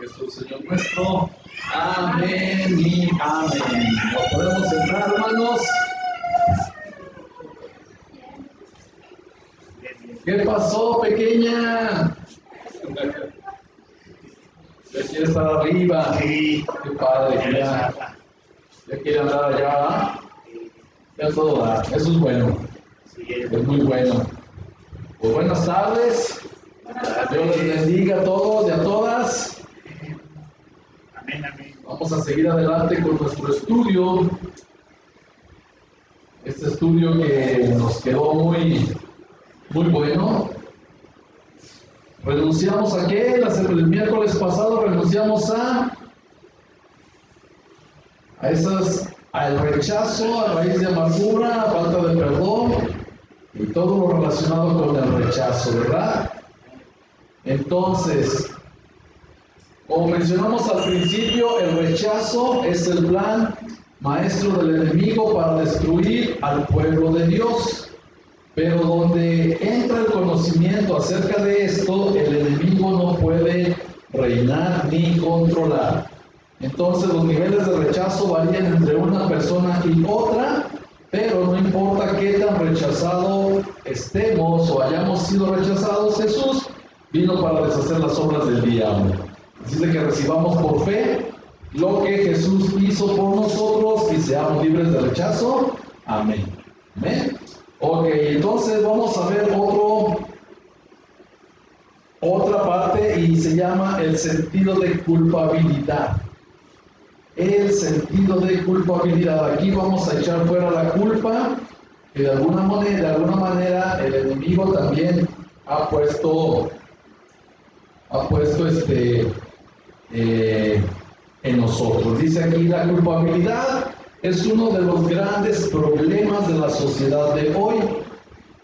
Jesús, Señor nuestro. Amén y amén. Nos podemos sentar, hermanos. ¿Qué pasó, pequeña? ¿Ya quiere estar arriba? Sí. Qué padre, ya quiere andar allá, ¿verdad? Ya todo da. Eso es bueno. Sí, Es muy bueno. Pues buenas tardes. Dios les bendiga a todos y a todas. Amén, amén. Vamos a seguir adelante con nuestro estudio. Este estudio que nos quedó muy bueno. Renunciamos a qué? El miércoles pasado renunciamos al rechazo, a raíz de amargura, a falta de perdón y todo lo relacionado con el rechazo, ¿verdad? Entonces, como mencionamos al principio, el rechazo es el plan maestro del enemigo para destruir al pueblo de Dios. Pero donde entra el conocimiento acerca de esto, el enemigo no puede reinar ni controlar. Entonces los niveles de rechazo varían entre una persona y otra, pero no importa qué tan rechazado estemos o hayamos sido rechazados, Jesús vino para deshacer las obras del diablo. Así de que recibamos por fe lo que Jesús hizo por nosotros y seamos libres de rechazo. Amén. Amén. Ok, entonces vamos a ver otra parte y se llama el sentido de culpabilidad. El sentido de culpabilidad. Aquí vamos a echar fuera la culpa que de alguna manera el enemigo también ha puesto en nosotros. Dice aquí, la culpabilidad es uno de los grandes problemas de la sociedad de hoy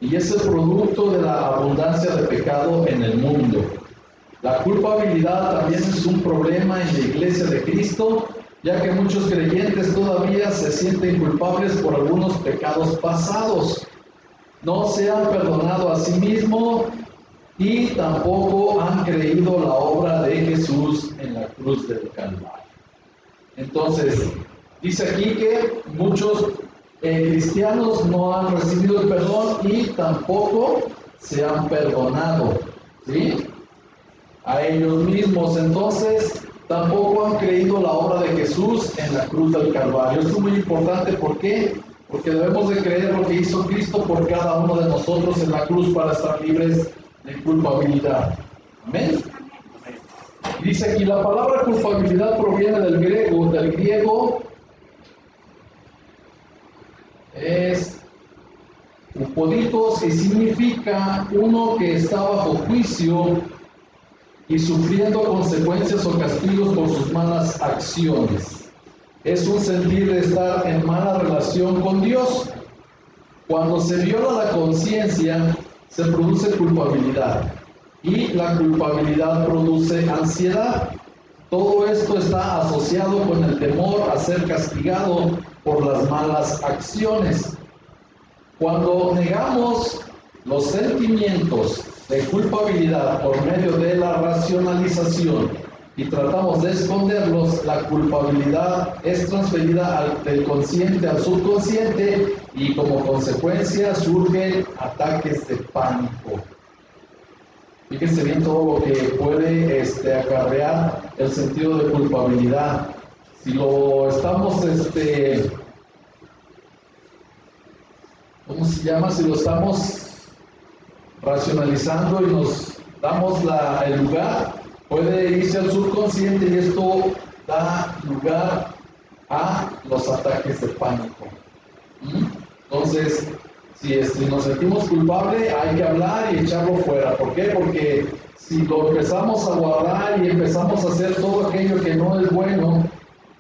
y es el producto de la abundancia de pecado en el mundo. La culpabilidad también es un problema en la Iglesia de Cristo, ya que muchos creyentes todavía se sienten culpables por algunos pecados pasados. No se han perdonado a sí mismos y tampoco han creído la obra de Jesús en la cruz del Calvario. Entonces, dice aquí que muchos cristianos no han recibido el perdón y tampoco se han perdonado, ¿sí? A ellos mismos. Entonces, tampoco han creído la obra de Jesús en la cruz del Calvario. Esto es muy importante. ¿Por qué? Porque debemos de creer lo que hizo Cristo por cada uno de nosotros en la cruz para estar libres de culpabilidad. Amén. Dice aquí, la palabra culpabilidad proviene del griego es upoditos, y significa uno que está bajo juicio y sufriendo consecuencias o castigos por sus malas acciones. Es un sentir de estar en mala relación con Dios. Cuando se viola la conciencia, se produce culpabilidad. Y la culpabilidad produce ansiedad. Todo esto está asociado con el temor a ser castigado por las malas acciones. Cuando negamos los sentimientos de culpabilidad por medio de la racionalización y tratamos de esconderlos, la culpabilidad es transferida del consciente al subconsciente y como consecuencia surgen ataques de pánico. Fíjense bien todo lo que puede acarrear el sentido de culpabilidad. Si lo estamos, ¿cómo se llama? Si lo estamos racionalizando y nos damos el lugar, puede irse al subconsciente y esto da lugar a los ataques de pánico. Entonces, si nos sentimos culpables, hay que hablar y echarlo fuera. ¿Por qué? Porque si lo empezamos a guardar y empezamos a hacer todo aquello que no es bueno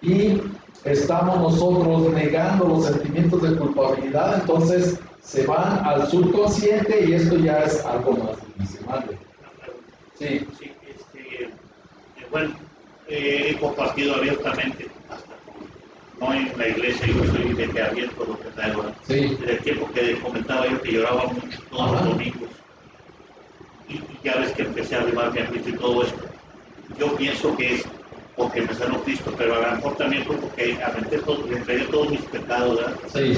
y estamos nosotros negando los sentimientos de culpabilidad, entonces se van al subconsciente y esto ya es algo más difícil, ¿vale? Sí. Sí, bueno, he compartido abiertamente, no en la iglesia, yo soy de que abierto lo que traigo. Sí. Desde el tiempo que comentaba yo que lloraba mucho todos los domingos. Y ya ves que empecé a arrimarme a Cristo y todo esto. yo pienso que es porque me sanó Cristo, pero a lo mejor también porque le entregué todos mis pecados, ¿verdad? Sí.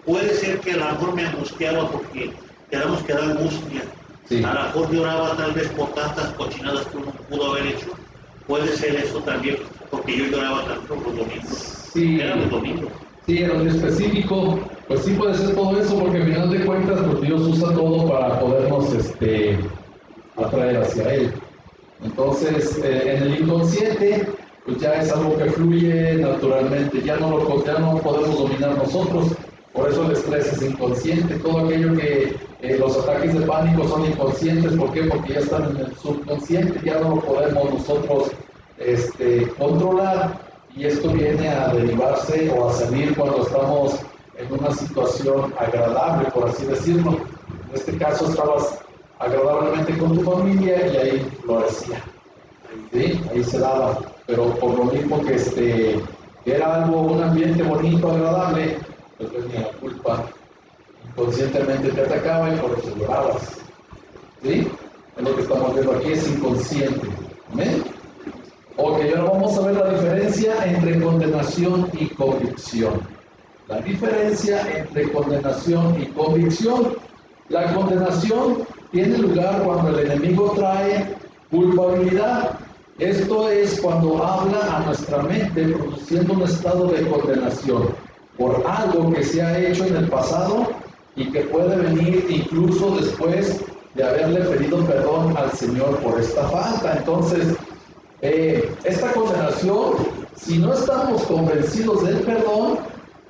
Puede ser que a lo mejor me angustiaba porque quedamos que da angustia. Sí. A lo mejor lloraba tal vez por tantas cochinadas que uno pudo haber hecho. Puede ser eso también, porque yo lloraba tanto los domingos. Sí. Era los domingos. Sí, en lo específico, pues sí puede ser todo eso, porque al final de cuentas, pues Dios usa todo para podernos atraer hacia Él. Entonces, en el inconsciente, pues ya es algo que fluye naturalmente, ya no podemos dominar nosotros, por eso el estrés es inconsciente, todo aquello que los ataques de pánico son inconscientes, ¿por qué? Porque ya están en el subconsciente, ya no lo podemos nosotros controlar, y esto viene a derivarse o a salir cuando estamos en una situación agradable, por así decirlo. En este caso estabas agradablemente con tu familia y ahí florecía, ¿sí? Ahí se daba, pero por lo mismo que era algo, un ambiente bonito, agradable, pues venía la culpa, inconscientemente te atacaba y por eso llorabas, ¿sí? Es lo que estamos viendo aquí, es inconsciente, ¿amén? Ok, ahora vamos a ver la diferencia entre condenación y convicción. La diferencia entre condenación y convicción. La condenación tiene lugar cuando el enemigo trae culpabilidad. Esto es cuando habla a nuestra mente produciendo un estado de condenación por algo que se ha hecho en el pasado y que puede venir incluso después de haberle pedido perdón al Señor por esta falta. Entonces, esta condenación, si no estamos convencidos del perdón,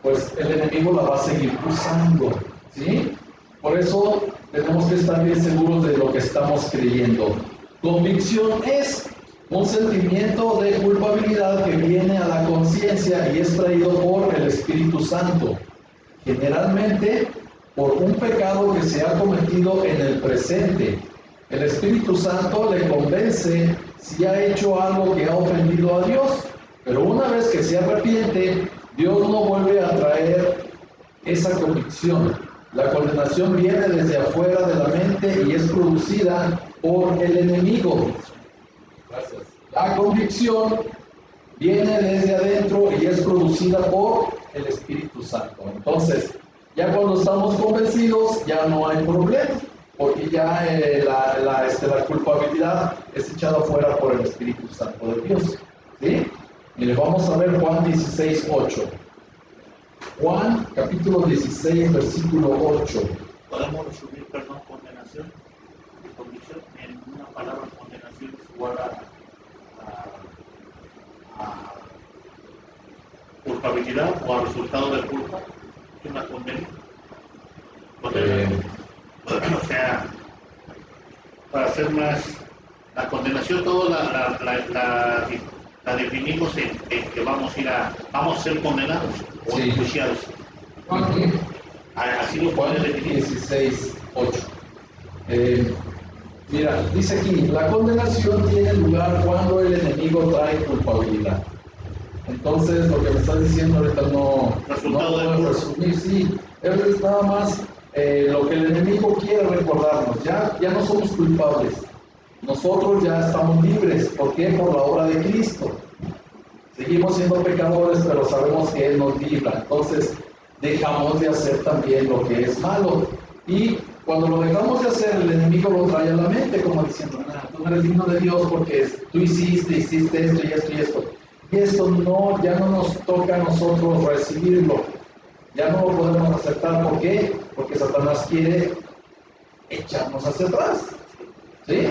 pues el enemigo la va a seguir usando, ¿sí? Por eso tenemos que estar bien seguros de lo que estamos creyendo. Convicción es un sentimiento de culpabilidad que viene a la conciencia y es traído por el Espíritu Santo, generalmente por un pecado que se ha cometido en el presente. El Espíritu Santo le convence si ha hecho algo que ha ofendido a Dios, pero una vez que se arrepiente, Dios no vuelve a traer esa convicción. La condenación viene desde afuera de la mente y es producida por el enemigo. Gracias. La convicción viene desde adentro y es producida por el Espíritu Santo. Entonces, ya cuando estamos convencidos, ya no hay problema, porque ya la culpabilidad es echada fuera por el Espíritu Santo de Dios. ¿Sí? Mire, vamos a ver Juan 16:8. Juan, capítulo 16, versículo 8. Podemos resumir, condenación y convicción en una palabra. Condenación es igual a culpabilidad o al resultado de culpa. Es una condena. O sea, para hacer más, la condenación todos la definimos en que vamos a ser condenados o enjuiciados. Así lo pueden definir. 16:8. Mira, dice aquí, la condenación tiene lugar cuando el enemigo trae culpabilidad. Entonces, lo que me estás diciendo ahorita no puedo resumir, sí, es nada más lo que el enemigo quiere recordarnos. Ya no somos culpables. Nosotros ya estamos libres. ¿Por qué? Por la obra de Cristo. Seguimos siendo pecadores, pero sabemos que Él nos libra. Entonces, dejamos de hacer también lo que es malo. Y cuando lo dejamos de hacer, el enemigo lo trae a la mente, como diciendo, tú no eres digno de Dios porque tú hiciste esto y esto y esto. Y esto ya no nos toca a nosotros recibirlo. Ya no lo podemos aceptar. ¿Por qué? Porque Satanás quiere echarnos hacia atrás. ¿Sí?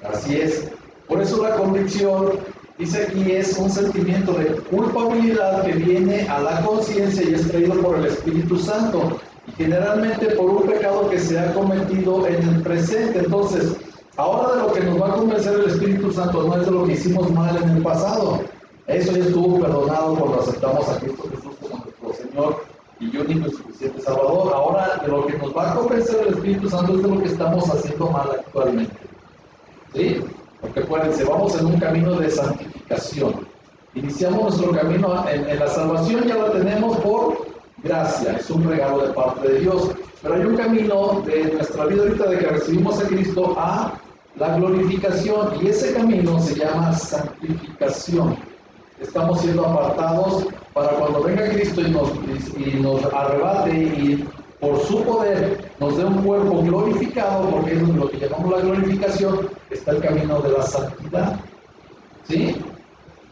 Así es. Por eso la convicción, dice aquí, es un sentimiento de culpabilidad que viene a la conciencia y es traído por el Espíritu Santo. Y generalmente por un pecado que se ha cometido en el presente. Entonces, ahora de lo que nos va a convencer el Espíritu Santo no es de lo que hicimos mal en el pasado. Eso ya estuvo perdonado cuando aceptamos a Cristo Jesús como nuestro Señor y único y suficiente Salvador. Ahora de lo que nos va a convencer el Espíritu Santo es de lo que estamos haciendo mal actualmente. ¿Sí? Porque acuérdense, vamos en un camino de santificación. Iniciamos nuestro camino en la salvación, ya la tenemos por gracia, es un regalo de parte de Dios. Pero hay un camino de nuestra vida ahorita de que recibimos a Cristo a la glorificación, y ese camino se llama santificación. Estamos siendo apartados para cuando venga Cristo y nos arrebate y por su poder nos dé un cuerpo glorificado, porque es lo que llamamos la glorificación, está el camino de la santidad. ¿Sí?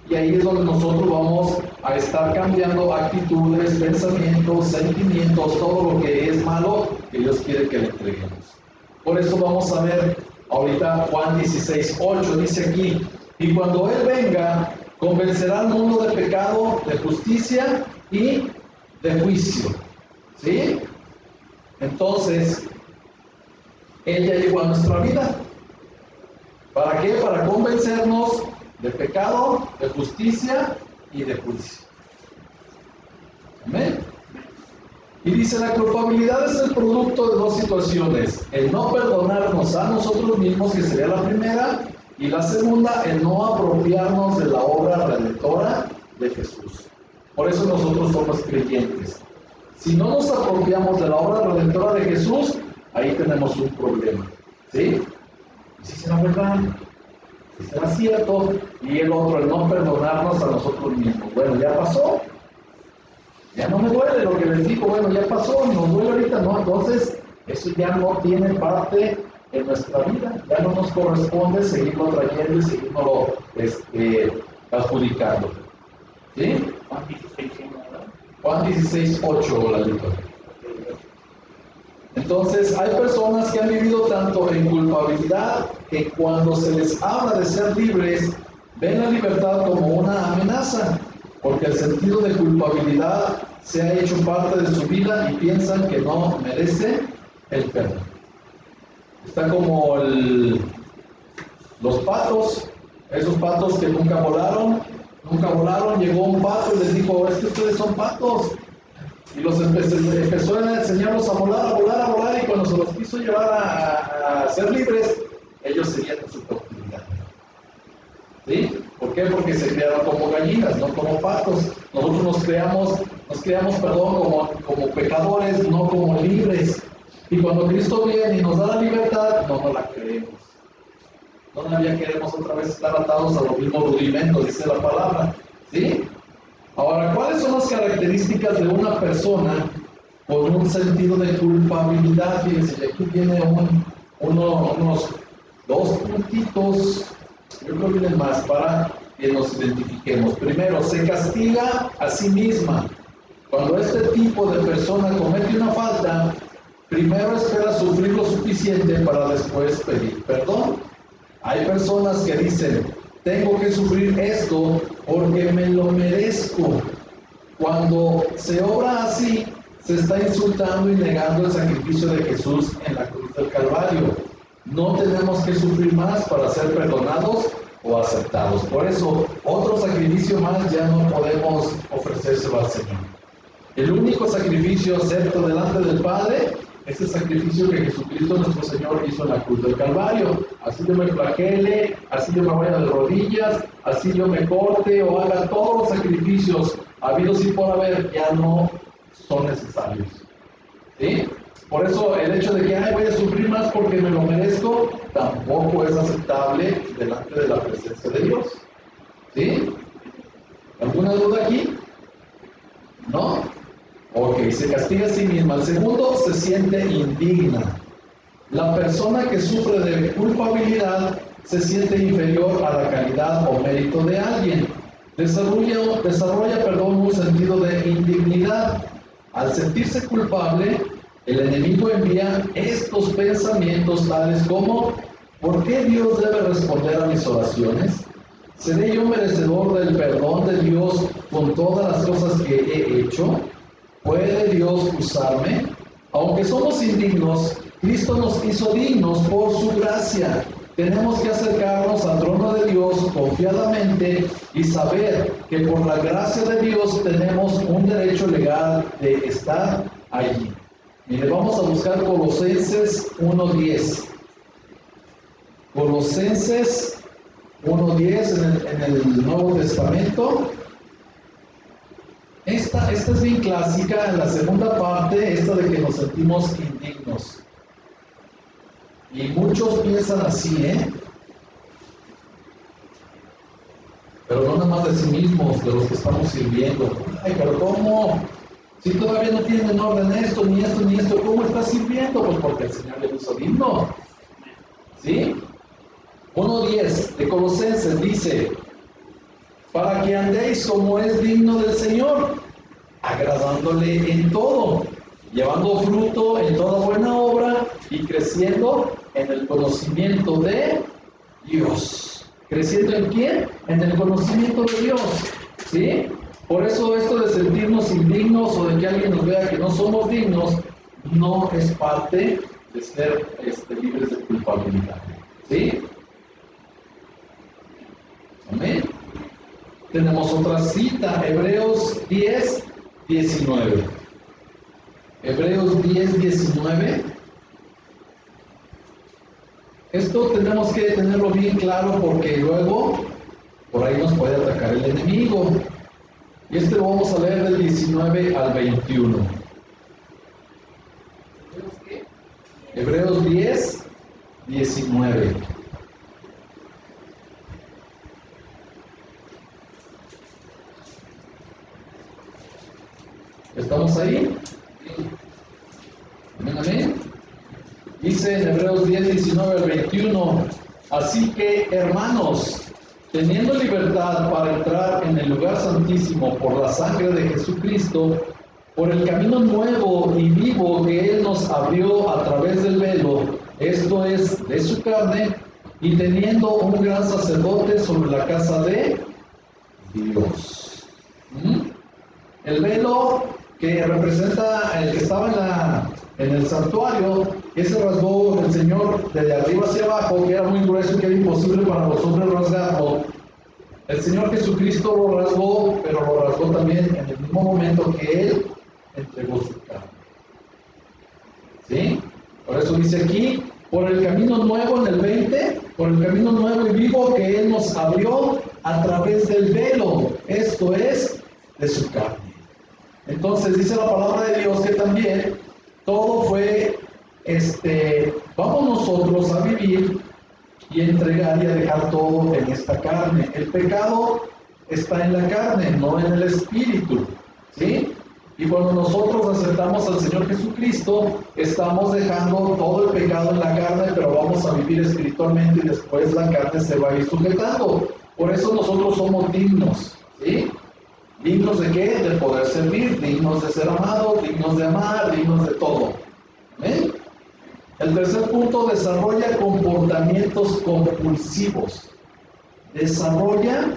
Y ahí es donde nosotros vamos a estar cambiando actitudes, pensamientos, sentimientos, todo lo que es malo que Dios quiere que le entreguemos. Por eso vamos a ver ahorita Juan 16:8, dice aquí, y cuando Él venga, convencerá al mundo de pecado, de justicia y de juicio. ¿Sí? Entonces, Él ya llegó a nuestra vida. ¿Para qué? Para convencernos de pecado, de justicia y de juicio. Amén. Y dice, la culpabilidad es el producto de dos situaciones: el no perdonarnos a nosotros mismos, que sería la primera, y la segunda, el no apropiarnos de la obra redentora de Jesús. Por eso nosotros somos creyentes. Si no nos apropiamos de la obra redentora de Jesús, ahí tenemos un problema. ¿Sí? ¿Y si será verdad? ¿Si será cierto? Y el otro, el no perdonarnos a nosotros mismos. Bueno, ya pasó. Ya no me duele lo que les digo, bueno, ya pasó, nos duele ahorita, no, entonces eso ya no tiene parte en nuestra vida, ya no nos corresponde seguirlo trayendo y seguirlo adjudicando. ¿Sí? Juan 16:8, Lalito. Entonces, hay personas que han vivido tanto en culpabilidad que cuando se les habla de ser libres, ven la libertad como una amenaza, porque el sentido de culpabilidad se ha hecho parte de su vida y piensan que no merece el perdón. Está como los patos, esos patos que nunca volaron, llegó un pato y les dijo, es que ustedes son patos. Y los empezó a enseñarlos a volar, y cuando se los quiso llevar a ser libres, ellos seguían en su cautividad. ¿Sí? ¿Por qué? Porque se crearon como gallinas, no como patos. Nosotros nos creamos, como pecadores, no como libres. Y cuando Cristo viene y nos da la libertad, no nos la creemos. Todavía queremos otra vez estar atados a los mismos rudimentos, dice la palabra. ¿Sí? Ahora, ¿cuáles son las características de una persona con un sentido de culpabilidad? Fíjense, aquí viene unos dos puntitos, yo creo que vienen más para que nos identifiquemos. Primero, se castiga a sí misma. Cuando este tipo de persona comete una falta, primero espera sufrir lo suficiente para después pedir perdón. Hay personas que dicen, tengo que sufrir esto porque me lo merezco. Cuando se obra así, se está insultando y negando el sacrificio de Jesús en la cruz del Calvario. No tenemos que sufrir más para ser perdonados o aceptados. Por eso, otro sacrificio más ya no podemos ofrecérselo al Señor. El único sacrificio acepto delante del Padre es el sacrificio que Jesucristo nuestro Señor hizo en la cruz del Calvario. Así yo me flagele, así yo me vaya de rodillas, así yo me corte o haga todos los sacrificios habidos y por haber, ya no son necesarios. ¿Sí? Por eso el hecho de que voy a sufrir más porque me lo merezco, tampoco es aceptable delante de la presencia de Dios. ¿Sí? ¿Alguna duda aquí? ¿No? Ok, se castiga a sí misma. El segundo, se siente indigna. La persona que sufre de culpabilidad se siente inferior a la calidad o mérito de alguien. Desarrolla un sentido de indignidad. Al sentirse culpable, el enemigo envía estos pensamientos tales como: ¿por qué Dios debe responder a mis oraciones? ¿Seré yo merecedor del perdón de Dios con todas las cosas que he hecho? ¿Puede Dios usarme? Aunque somos indignos, Cristo nos hizo dignos por su gracia. Tenemos que acercarnos al trono de Dios confiadamente y saber que por la gracia de Dios tenemos un derecho legal de estar allí. Mire, vamos a buscar Colosenses 1:10. Colosenses 1:10 en el Nuevo Testamento. Esta es bien clásica, en la segunda parte, esta de que nos sentimos indignos. Y muchos piensan así, pero no nada más de sí mismos, de los que estamos sirviendo. Ay, pero ¿cómo? Si todavía no tienen orden esto, ni esto, ni esto, ¿cómo estás sirviendo? Pues porque el Señor le hizo digno. ¿Sí? 1:10 de Colosenses dice, para que andéis como es digno del Señor, agradándole en todo, llevando fruto en toda buena obra y creciendo en el conocimiento de Dios. ¿Creciendo en quién? En el conocimiento de Dios. ¿Sí? Por eso esto de sentirnos indignos o de que alguien nos vea que no somos dignos, no es parte de ser libres de culpabilidad. ¿Sí? Amén. Tenemos otra cita, Hebreos 10:19. Hebreos 10:19. Esto tenemos que tenerlo bien claro porque luego por ahí nos puede atacar el enemigo. Y lo vamos a leer del 19 al 21. Hebreos 10:19. ¿Estamos ahí? Amén, amén. Dice en Hebreos 10:19 al 21, así que, hermanos, teniendo libertad para entrar en el lugar santísimo por la sangre de Jesucristo, por el camino nuevo y vivo que Él nos abrió a través del velo, esto es, de su carne, y teniendo un gran sacerdote sobre la casa de Dios. El velo que representa el que estaba en el santuario, ese rasgó el Señor desde arriba hacia abajo, que era muy grueso y que era imposible para los hombres rasgarlo. El Señor Jesucristo lo rasgó, pero lo rasgó también en el mismo momento que Él entregó su carne. ¿Sí? Por eso dice aquí, por el camino nuevo en el 20, por el camino nuevo y vivo que Él nos abrió a través del velo, esto es, de su carne. Entonces dice la palabra de Dios que también todo fue, vamos nosotros a vivir y entregar y a dejar todo en esta carne. El pecado está en la carne, no en el espíritu, ¿sí? Y cuando nosotros aceptamos al Señor Jesucristo, estamos dejando todo el pecado en la carne, pero vamos a vivir espiritualmente y después la carne se va a ir sujetando. Por eso nosotros somos dignos, ¿sí? ¿Dignos de qué? De poder servir, dignos de ser amados, dignos de amar, dignos de todo. ¿Amén? El tercer punto, desarrolla comportamientos compulsivos. Desarrolla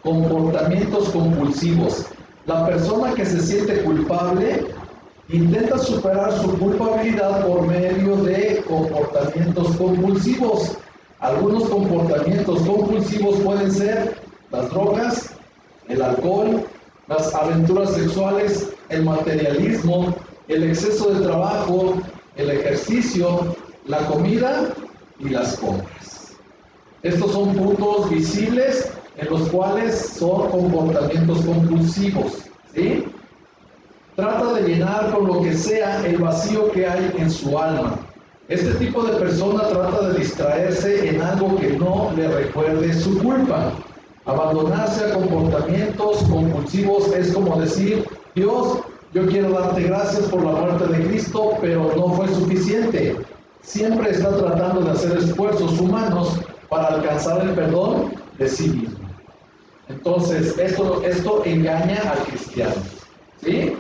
comportamientos compulsivos. La persona que se siente culpable intenta superar su culpabilidad por medio de comportamientos compulsivos. Algunos comportamientos compulsivos pueden ser las drogas, el alcohol, las aventuras sexuales, el materialismo, el exceso de trabajo, el ejercicio, la comida y las compras. Estos son puntos visibles en los cuales son comportamientos compulsivos, ¿sí? Trata de llenar con lo que sea el vacío que hay en su alma. Este tipo de persona trata de distraerse en algo que no le recuerde su culpa. Abandonarse a comportamientos compulsivos es como decir, Dios, yo quiero darte gracias por la muerte de Cristo, pero no fue suficiente. Siempre está tratando de hacer esfuerzos humanos para alcanzar el perdón de sí mismo. Entonces, esto engaña al cristiano, ¿sí?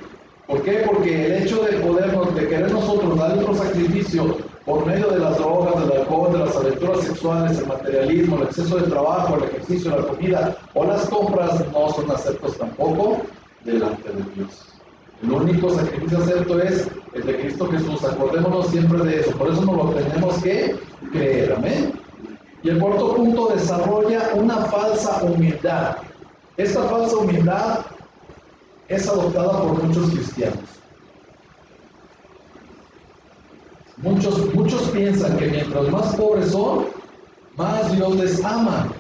¿Por qué? Porque el hecho de querer nosotros dar otro sacrificio por medio de las drogas, del alcohol, de las aventuras sexuales, el materialismo, el exceso de trabajo, el ejercicio, la comida o las compras no son aceptos tampoco delante de Dios. El único sacrificio acepto es el de Cristo Jesús. Acordémonos siempre de eso. Por eso nos lo tenemos que creer. Amén. Y el cuarto punto, desarrolla una falsa humildad. Esta falsa humildad es adoptada por muchos cristianos. Muchos piensan que mientras más pobres son, más Dios les ama.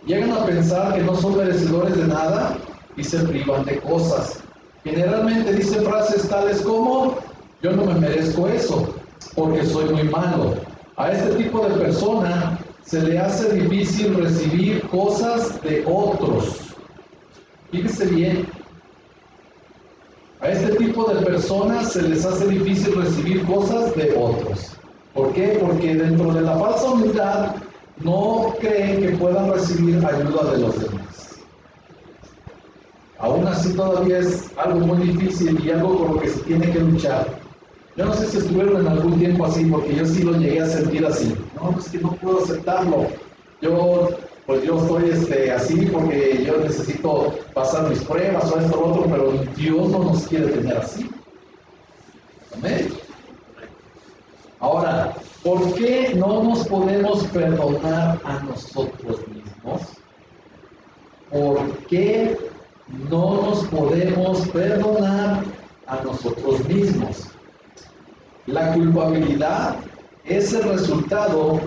Llegan a pensar que no son merecedores de nada y se privan de cosas. Generalmente dicen frases tales como, yo no me merezco eso, porque soy muy malo. A este tipo de persona se le hace difícil recibir cosas de otros. Fíjese bien, a este tipo de personas se les hace difícil recibir cosas de otros. ¿Por qué? Porque dentro de la falsa humildad no creen que puedan recibir ayuda de los demás. Aún así todavía es algo muy difícil y algo con lo que se tiene que luchar. Yo no sé si estuvieron en algún tiempo así, porque yo sí lo llegué a sentir así. No, es que no puedo aceptarlo. Yo estoy así porque yo necesito pasar mis pruebas o esto o otro, pero Dios no nos quiere tener así. ¿Amén? Ahora, ¿por qué no nos podemos perdonar a nosotros mismos? ¿Por qué no nos podemos perdonar a nosotros mismos? La culpabilidad es el resultado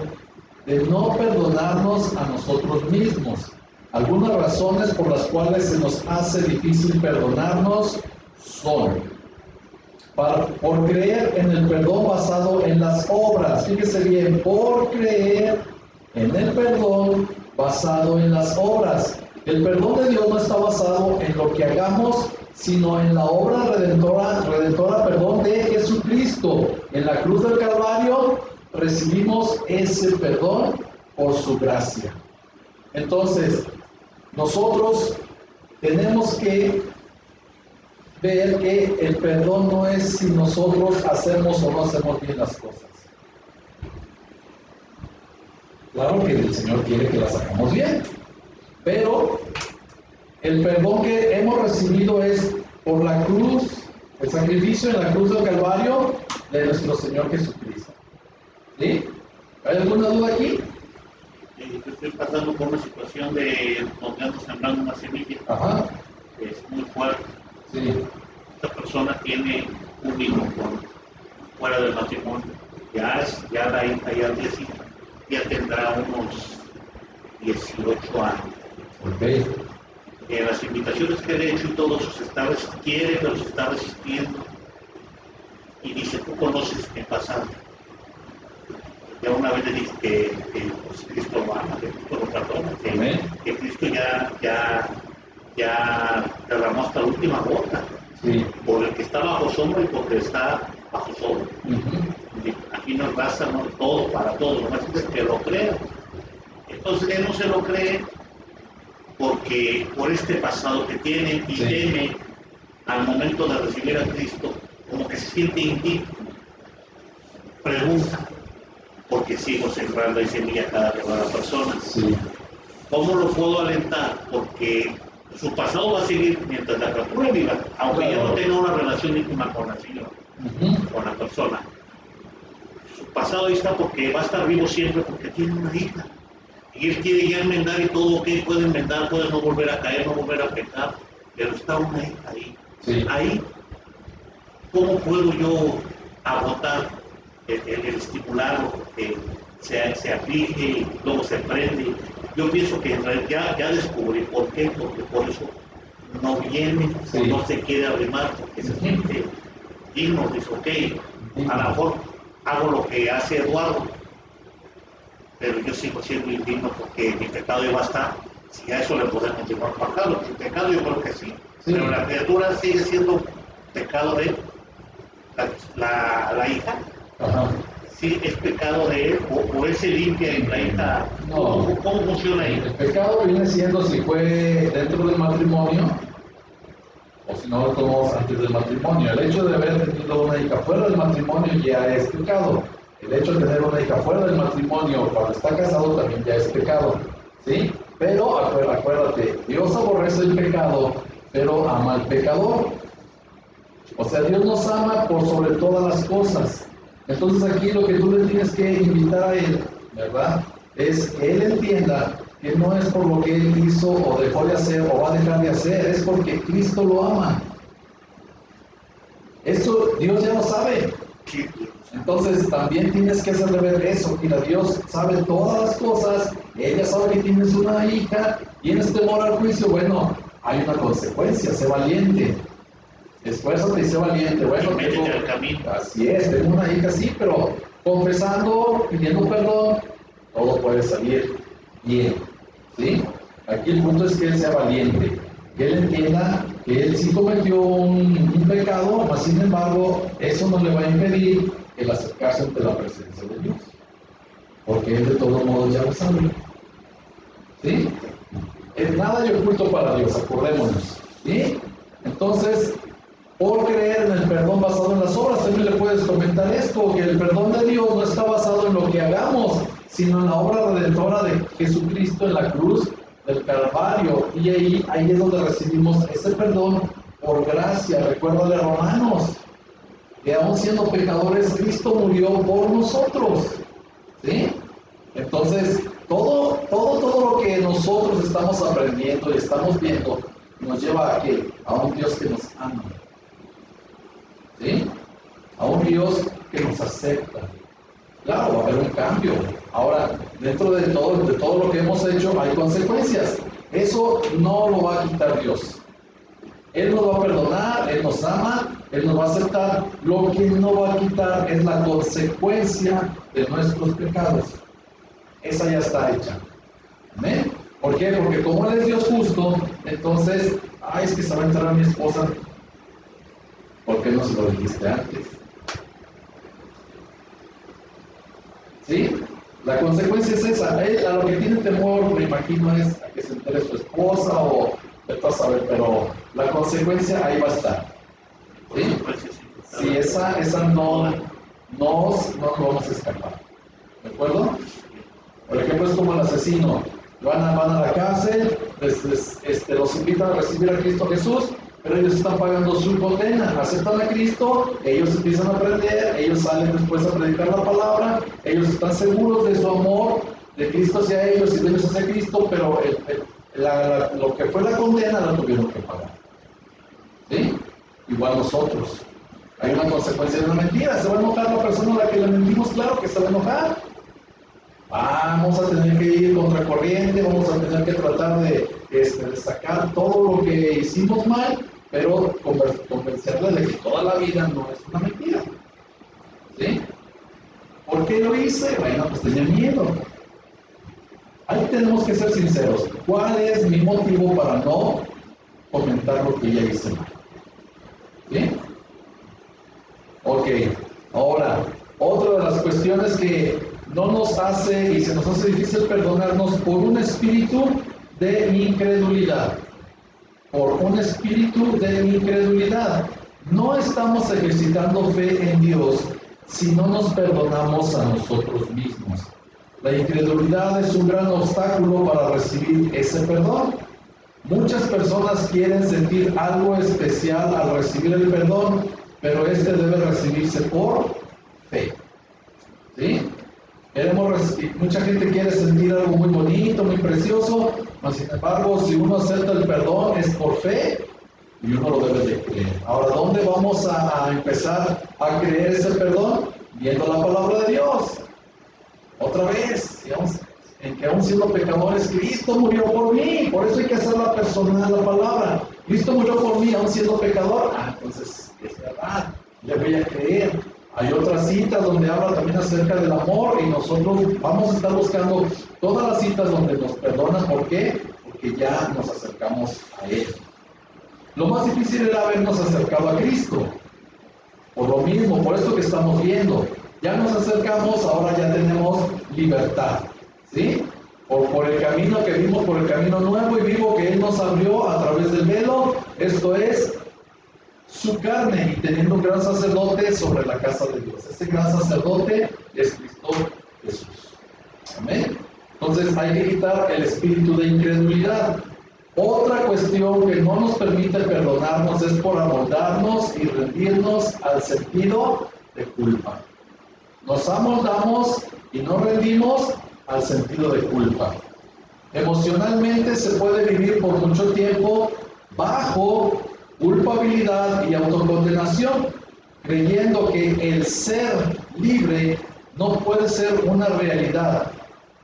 de no perdonarnos a nosotros mismos. Algunas razones por las cuales se nos hace difícil perdonarnos son por creer en el perdón basado en las obras. Fíjese bien, por creer en el perdón basado en las obras. El perdón de Dios no está basado en lo que hagamos, sino en la obra redentora, de Jesucristo. En la cruz del Calvario recibimos ese perdón por su gracia. Entonces, nosotros tenemos que ver que el perdón no es si nosotros hacemos o no hacemos bien las cosas. Claro que el Señor quiere que las hagamos bien, pero el perdón que hemos recibido es por la cruz, el sacrificio en la cruz del Calvario de nuestro Señor Jesucristo. ¿Sí? ¿Hay alguna duda aquí? Estoy pasando por una situación de donde ando sembrando una semilla. Ajá. Que es muy fuerte. Sí. Esta persona tiene un hijo fuera del matrimonio. Ya la hija ya tendrá unos 18 años. Okay. Las invitaciones que le he hecho y todo eso pero se está resistiendo. Y dice, tú conoces mi pasado. Ya una vez le dije que pues, Cristo lo ama, que Cristo lo perdona, que Cristo ya derramó hasta la última gota. Sí. Por el que está bajo sombra y por el que está bajo sombra. Aquí nos basta todo para todo, nomás es que lo crea. Entonces él no se lo cree porque por este pasado que tiene y teme al momento de recibir a Cristo, como que se siente indigno. Pregunta, porque sigo sembrando y semilla cada nueva persona. Sí. ¿Cómo lo puedo alentar? Porque su pasado va a seguir mientras la criatura viva, aunque ya no tenga una relación íntima con la señora, con la persona. Su pasado ahí está porque va a estar vivo siempre porque tiene una hija. Y él quiere ya enmendar y todo, ok, puede enmendar, puede no volver a caer, no volver a pecar, pero está una hija ahí. Sí. Ahí, ¿cómo puedo yo agotar el estimularlo, que se aflige y luego se prende? Yo pienso que en realidad ya descubrí por qué, porque por eso no viene, o no se quiere arrimar, porque se siente digno, dice, ok, a lo mejor hago lo que hace Eduardo, pero yo sigo siendo indigno porque mi pecado ya va a estar. Si a eso le podemos llamar pecado, mi pecado yo creo que sí, pero la criatura sigue siendo pecado de él. La hija, sí es pecado de él, o él se limpia en la hija. No. ¿Cómo funciona ahí? El pecado viene siendo si fue dentro del matrimonio o si no lo tomamos antes del matrimonio. El hecho de haber tenido una hija fuera del matrimonio ya es pecado. El hecho de tener una hija fuera del matrimonio cuando está casado también ya es pecado. ¿Sí? Pero acuérdate, Dios aborrece el pecado, pero ama al pecador. O sea, Dios nos ama por sobre todas las cosas. Entonces aquí lo que tú le tienes que invitar a Él, ¿verdad? Es que Él entienda que no es por lo que Él hizo o dejó de hacer o va a dejar de hacer, es porque Cristo lo ama. Eso Dios ya lo sabe. Entonces también tienes que hacerle ver eso. Mira, Dios sabe todas las cosas, ella sabe que tienes una hija, tienes temor al juicio. Bueno, hay una consecuencia, sé valiente. Esfuérzate y sé valiente. Bueno, métete al camino. Así es, tengo una hija, sí, pero confesando, pidiendo perdón, todo puede salir bien. ¿Sí? Aquí el punto es que él sea valiente, que él entienda que él sí cometió un pecado, mas sin embargo, eso no le va a impedir el acercarse ante la presencia de Dios, porque él de todos modos ya lo sabe. ¿Sí? Nada hay oculto para Dios, acordémonos. ¿Sí? Entonces, por creer en el perdón basado en las obras, también le puedes comentar esto, que el perdón de Dios no está basado en lo que hagamos, sino en la obra redentora de Jesucristo en la cruz del Calvario. Y ahí es donde recibimos ese perdón por gracia. Recuérdale a Romanos, que aún siendo pecadores, Cristo murió por nosotros. ¿Sí? Entonces, todo lo que nosotros estamos aprendiendo y estamos viendo nos lleva a ¿qué? A un Dios que nos ama. ¿Sí? A un Dios que nos acepta. Claro, va a haber un cambio. Ahora, dentro de todo lo que hemos hecho hay consecuencias. Eso no lo va a quitar Dios. Él nos va a perdonar, Él nos ama, Él nos va a aceptar. Lo que no va a quitar es la consecuencia de nuestros pecados. Esa ya está hecha. ¿Amén? ¿Por qué? Porque como Él es Dios justo, entonces, es que se va a entrar a mi esposa. ¿Por qué no se lo dijiste antes? ¿Sí? La consecuencia es esa. Él a lo que tiene temor, me imagino, es a que se entere su esposa o vete a saber, pero la consecuencia ahí va a estar. ¿Sí? Si esa no vamos a escapar. ¿De acuerdo? Por ejemplo, es como el asesino. Van a la cárcel, los invitan a recibir a Cristo Jesús, pero ellos están pagando su condena. Aceptan a Cristo, ellos empiezan a aprender, ellos salen después a predicar la palabra, ellos están seguros de su amor, de Cristo hacia ellos y de ellos hacia Cristo, pero lo que fue la condena la tuvieron que pagar. ¿Sí? Igual nosotros. Hay una consecuencia de una mentira. ¿Se va a enojar la persona a la que le mentimos? Claro que se va a enojar. Vamos a tener que ir contracorriente, vamos a tener que tratar de sacar todo lo que hicimos mal, pero convencerle de que toda la vida no es una mentira. ¿Sí? ¿Por qué lo hice? Bueno, pues tenía miedo. Ahí tenemos que ser sinceros. ¿Cuál es mi motivo para no comentar lo que ya hice mal? ¿Sí? Ok, ahora, otra de las cuestiones que no nos hace y se nos hace difícil perdonarnos por un espíritu de incredulidad. Por un espíritu de incredulidad. No estamos ejercitando fe en Dios si no nos perdonamos a nosotros mismos. La incredulidad es un gran obstáculo para recibir ese perdón. Muchas personas quieren sentir algo especial al recibir el perdón, pero este debe recibirse por fe. ¿Sí? Mucha gente quiere sentir algo muy bonito, muy precioso, mas sin embargo, si uno acepta el perdón es por fe y uno lo debe de creer. Ahora, ¿dónde vamos a empezar a creer ese perdón? Viendo la palabra de Dios. Otra vez, digamos, en que aún siendo pecadores, Cristo murió por mí, por eso hay que hacerla personal la palabra. Cristo murió por mí, aún siendo pecador. Entonces es verdad, le voy a creer. Hay otras citas donde habla también acerca del amor y nosotros vamos a estar buscando todas las citas donde nos perdonan. ¿Por qué? Porque ya nos acercamos a Él. Lo más difícil era habernos acercado a Cristo. Por lo mismo, por esto que estamos viendo. Ya nos acercamos, ahora ya tenemos libertad. ¿Sí? Por el camino que vimos, por el camino nuevo y vivo que Él nos abrió a través del velo, esto es su carne, y teniendo un gran sacerdote sobre la casa de Dios. Este gran sacerdote es Cristo Jesús. Amén. Entonces hay que quitar el espíritu de incredulidad. Otra cuestión que no nos permite perdonarnos es por amoldarnos y rendirnos al sentido de culpa. Nos amoldamos y nos rendimos al sentido de culpa. Emocionalmente se puede vivir por mucho tiempo bajo culpabilidad y autocondenación, creyendo que el ser libre no puede ser una realidad.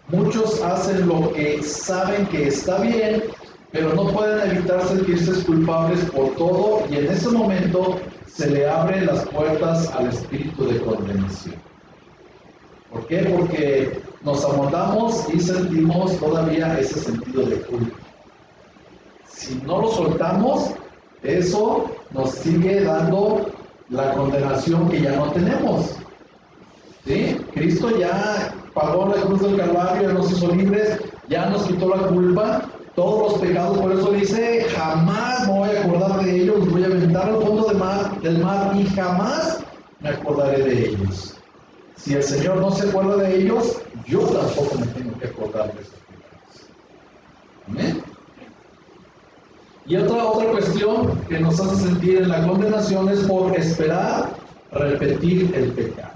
Muchos hacen lo que saben que está bien, pero no pueden evitar sentirse culpables por todo, y en ese momento se le abren las puertas al espíritu de condenación. ¿Por qué? Porque nos amoldamos y sentimos todavía ese sentido de culpa. Si no lo soltamos, eso nos sigue dando la condenación que ya no tenemos. ¿Sí? Cristo ya pagó la cruz del Calvario, ya nos hizo libres, ya nos quitó la culpa, todos los pecados. Por eso dice, jamás me voy a acordar de ellos, los voy a aventar al fondo del mar y jamás me acordaré de ellos. Si el Señor no se acuerda de ellos, yo tampoco me tengo que acordar de esos pecados. Amén. Y otra cuestión que nos hace sentir en la condenación es por esperar repetir el pecado.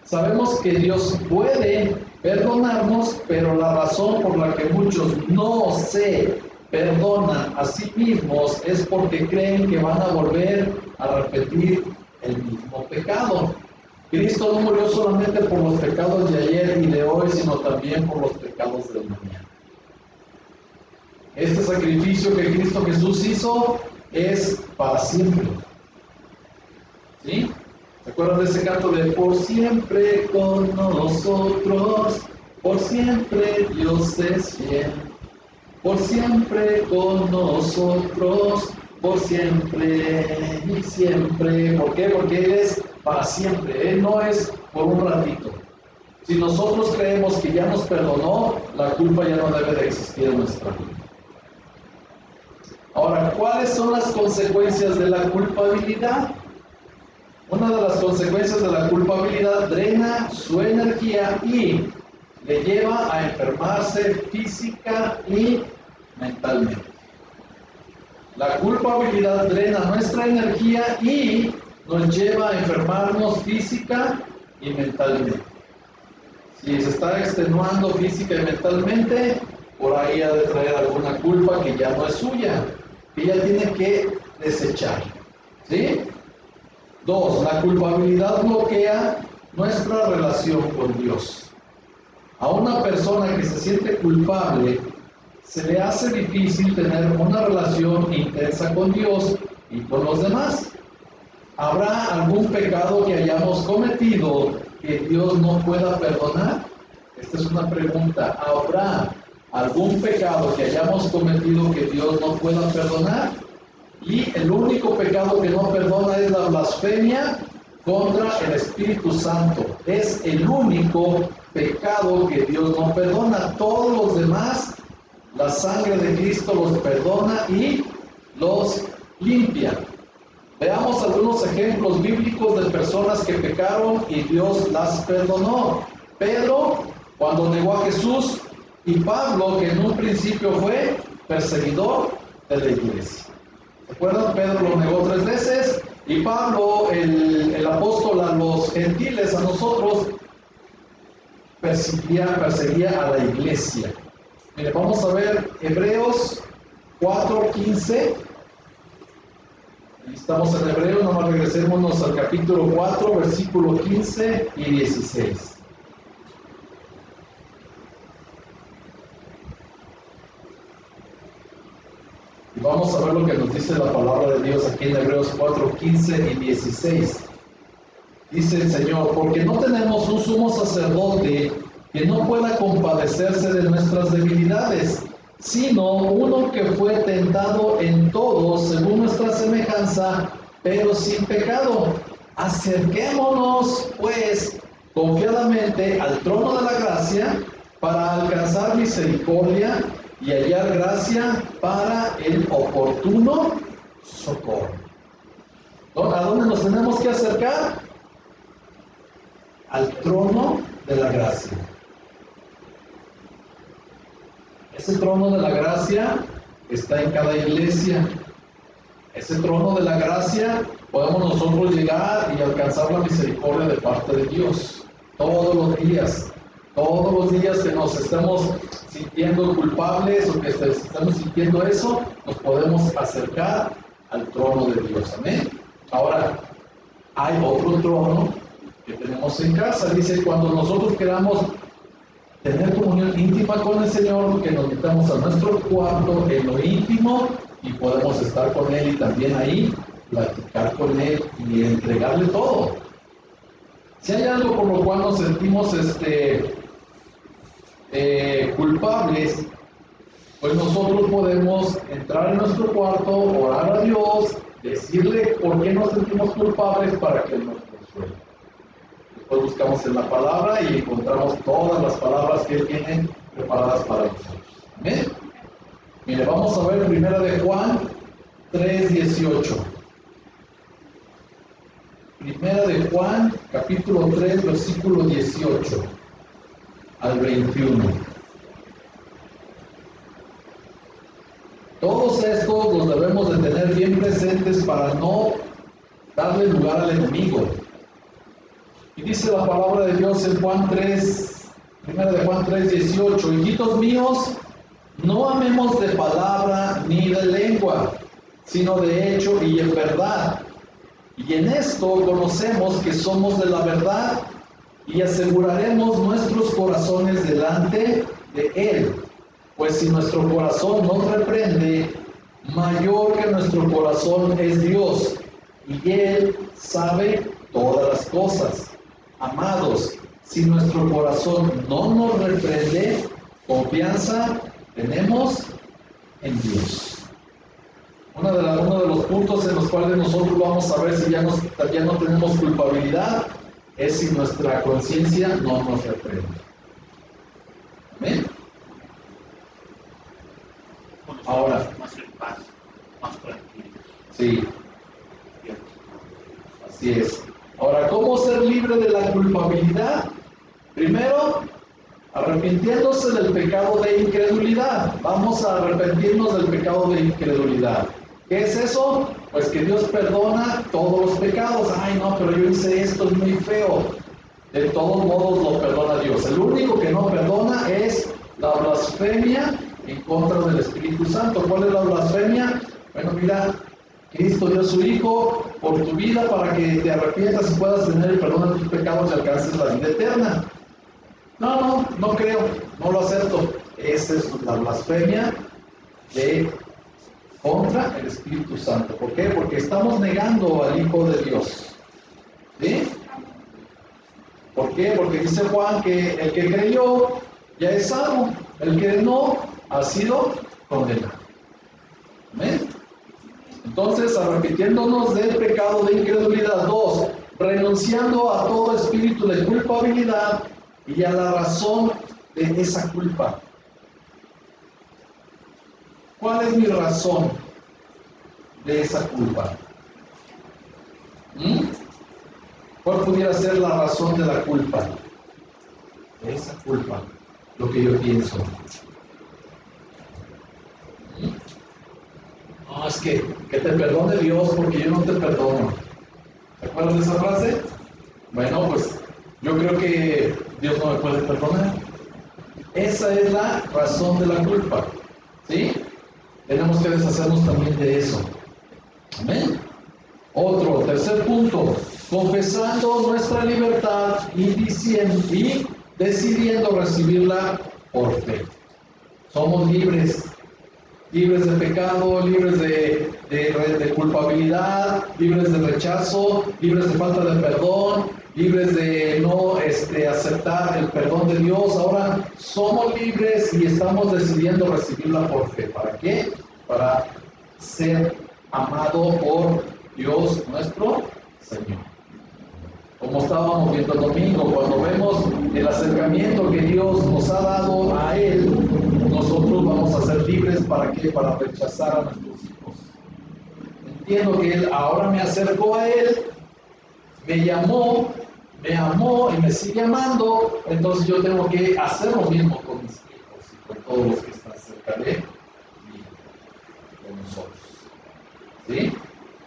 Sabemos que Dios puede perdonarnos, pero la razón por la que muchos no se perdonan a sí mismos es porque creen que van a volver a repetir el mismo pecado. Cristo no murió solamente por los pecados de ayer y de hoy, sino también por los pecados del mañana. Este sacrificio que Cristo Jesús hizo es para siempre. ¿Sí? ¿Se acuerdan de ese canto de por siempre con nosotros? Por siempre Dios es fiel. Por siempre con nosotros. Por siempre y siempre. ¿Por qué? Porque Él es para siempre. Él no es por un ratito. Si nosotros creemos que ya nos perdonó, la culpa ya no debe de existir en nuestra vida. Ahora, ¿cuáles son las consecuencias de la culpabilidad? Una de las consecuencias de la culpabilidad drena su energía y le lleva a enfermarse física y mentalmente. La culpabilidad drena nuestra energía y nos lleva a enfermarnos física y mentalmente. Si se está extenuando física y mentalmente, por ahí ha de traer alguna culpa que ya no es suya, que ella tiene que desechar. ¿Sí? 2. La culpabilidad bloquea nuestra relación con Dios. A una persona que se siente culpable, se le hace difícil tener una relación intensa con Dios y con los demás. ¿Habrá algún pecado que hayamos cometido que Dios no pueda perdonar? Esta es una pregunta. ¿Habrá algún pecado que hayamos cometido que Dios no pueda perdonar? Y el único pecado que no perdona es la blasfemia contra el Espíritu Santo. Es el único pecado que Dios no perdona. Todos los demás, la sangre de Cristo los perdona y los limpia. Veamos algunos ejemplos bíblicos de personas que pecaron y Dios las perdonó. Pedro, cuando negó a Jesús, y Pablo, que en un principio fue perseguidor de la iglesia. ¿Se acuerdan? Pedro lo negó 3 veces y Pablo, el apóstol a los gentiles, a nosotros, perseguía a la iglesia. Mire, vamos a ver Hebreos 4:15. Estamos en Hebreos, nomás regresémonos al capítulo 4, versículo 15 y 16. Y vamos a ver lo que nos dice la palabra de Dios aquí en Hebreos 4, 15 y 16. Dice el Señor, porque no tenemos un sumo sacerdote que no pueda compadecerse de nuestras debilidades, sino uno que fue tentado en todo según nuestra semejanza, pero sin pecado. Acerquémonos, pues, confiadamente al trono de la gracia para alcanzar misericordia y hallar gracia para el oportuno socorro. ¿A dónde nos tenemos que acercar? Al trono de la gracia. Ese trono de la gracia está en cada iglesia. Ese trono de la gracia podemos nosotros llegar y alcanzar la misericordia de parte de Dios todos los días. Todos los días que nos estemos sintiendo culpables o que estemos sintiendo eso, nos podemos acercar al trono de Dios. Amén. Ahora, hay otro trono que tenemos en casa. Dice, cuando nosotros queramos tener comunión íntima con el Señor, que nos metamos a nuestro cuarto en lo íntimo y podemos estar con Él y también ahí platicar con Él y entregarle todo. Si hay algo por lo cual nos sentimos culpables, pues nosotros podemos entrar en nuestro cuarto, orar a Dios, decirle por qué nos sentimos culpables para que Él nos consuele. Después buscamos en la palabra y encontramos todas las palabras que Él tiene preparadas para nosotros. ¿Amén? Mire, vamos a ver 1 de Juan 3:18. 1 de Juan, capítulo 3, versículo 18 al 21. Todos estos los debemos de tener bien presentes para no darle lugar al enemigo. Y dice la palabra de Dios en Juan 3, 1 de Juan 3:18, hijitos míos, no amemos de palabra ni de lengua, sino de hecho y en verdad. Y en esto conocemos que somos de la verdad y aseguraremos nuestros corazones delante de Él. Pues si nuestro corazón nos reprende, mayor que nuestro corazón es Dios, y Él sabe todas las cosas. Amados, si nuestro corazón no nos reprende, confianza tenemos en Dios. Uno de los puntos en los cuales nosotros vamos a ver si ya no tenemos culpabilidad es si nuestra conciencia no nos reprende. ¿Amén? Ahora, más en paz, más tranquilo. Sí, así es. Ahora, ¿cómo ser libre de la culpabilidad? Primero, arrepintiéndose del pecado de incredulidad. Vamos a arrepentirnos del pecado de incredulidad. ¿Qué es eso? Pues que Dios perdona todos los pecados. Ay, no, pero yo hice esto, es muy feo. De todos modos lo perdona Dios. El único que no perdona es la blasfemia en contra del Espíritu Santo. ¿Cuál es la blasfemia? Bueno, mira, Cristo dio a su Hijo por tu vida para que te arrepientas y puedas tener el perdón de tus pecados y alcances la vida eterna. No creo, no lo acepto. Esa es la blasfemia de contra el Espíritu Santo. ¿Por qué? Porque estamos negando al Hijo de Dios. ¿Sí? ¿Por qué? Porque dice Juan que el que creyó ya es salvo, el que no ha sido condenado. ¿Amén? Entonces, arrepintiéndonos del pecado de incredulidad. 2, renunciando a todo espíritu de culpabilidad y a la razón de esa culpa. ¿Cuál es mi razón de esa culpa? ¿Cuál pudiera ser la razón de la culpa? De esa culpa, lo que yo pienso. No, es que te perdone Dios porque yo no te perdono. ¿Te acuerdas de esa frase? Bueno, pues yo creo que Dios no me puede perdonar. Esa es la razón de la culpa. ¿Sí? Tenemos que deshacernos también de eso. Amén. Otro, tercer punto, confesando nuestra libertad y decidiendo recibirla por fe. Somos libres de pecado, libres de culpabilidad, libres de rechazo, libres de falta de perdón, libres de no aceptar el perdón de Dios. Ahora somos libres y estamos decidiendo recibirla por fe. ¿Para qué? Para ser amado por Dios nuestro Señor. Como estábamos viendo el domingo, cuando vemos el acercamiento que Dios nos ha dado a Él, nosotros vamos a ser libres. ¿Para qué? Para rechazar a nuestros hijos. Entiendo que Él ahora me acercó a Él, me llamó, me amó y me sigue amando, entonces yo tengo que hacer lo mismo con mis hijos y con todos los que están cerca de mí, de nosotros. ¿Sí?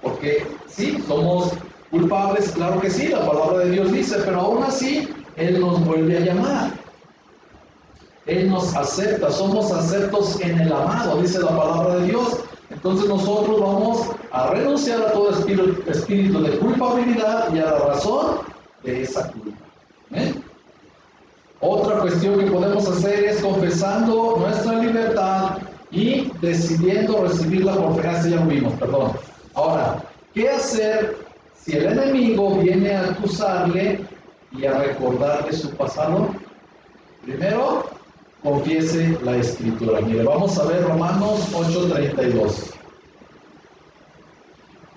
Porque sí, somos culpables, claro que sí, la palabra de Dios dice, pero aún así Él nos vuelve a llamar. Él nos acepta, somos aceptos en el amado, dice la palabra de Dios. Entonces nosotros vamos a renunciar a todo espíritu de culpabilidad y a la razón de esa culpa. Otra cuestión que podemos hacer es confesando nuestra libertad y decidiendo recibirla por fe. Ya lo vimos, perdón. Ahora, ¿qué hacer si el enemigo viene a acusarle y a recordarle su pasado? Primero, confiese la Escritura. Mire, vamos a ver Romanos 8:32.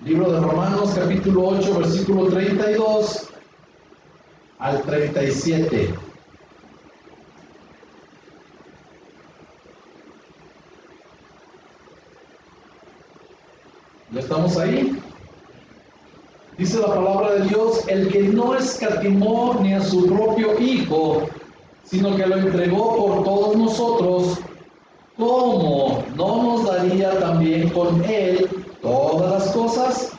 Libro de Romanos, capítulo 8, versículo 32 al 37. ¿Ya estamos ahí? Dice la palabra de Dios: el que no escatimó ni a su propio Hijo, sino que lo entregó por todos nosotros, ¿cómo no nos daría también con Él todas las cosas?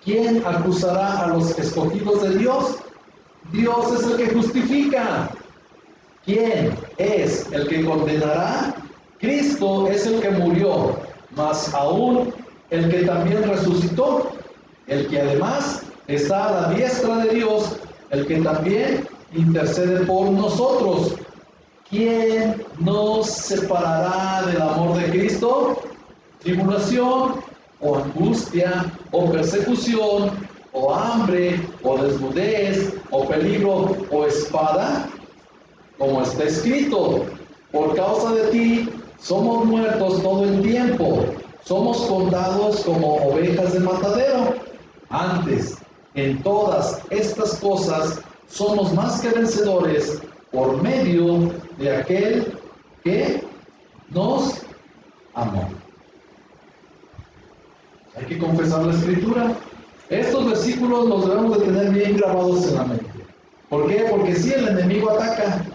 ¿Quién acusará a los escogidos de Dios? Dios es el que justifica. ¿Quién es el que condenará? Cristo es el que murió, más aún el que también resucitó, el que además está a la diestra de Dios, el que también intercede por nosotros. ¿Quién nos separará del amor de Cristo? ¿Tribulación, o angustia, o persecución, o hambre, o desnudez, o peligro, o espada? Como está escrito: por causa de ti somos muertos todo el tiempo, somos contados como ovejas de matadero. Antes, en todas estas cosas, somos más que vencedores por medio de aquel que nos amó. Hay que confesar la Escritura. Estos versículos los debemos de tener bien grabados en la mente. ¿Por qué? Porque si el enemigo ataca,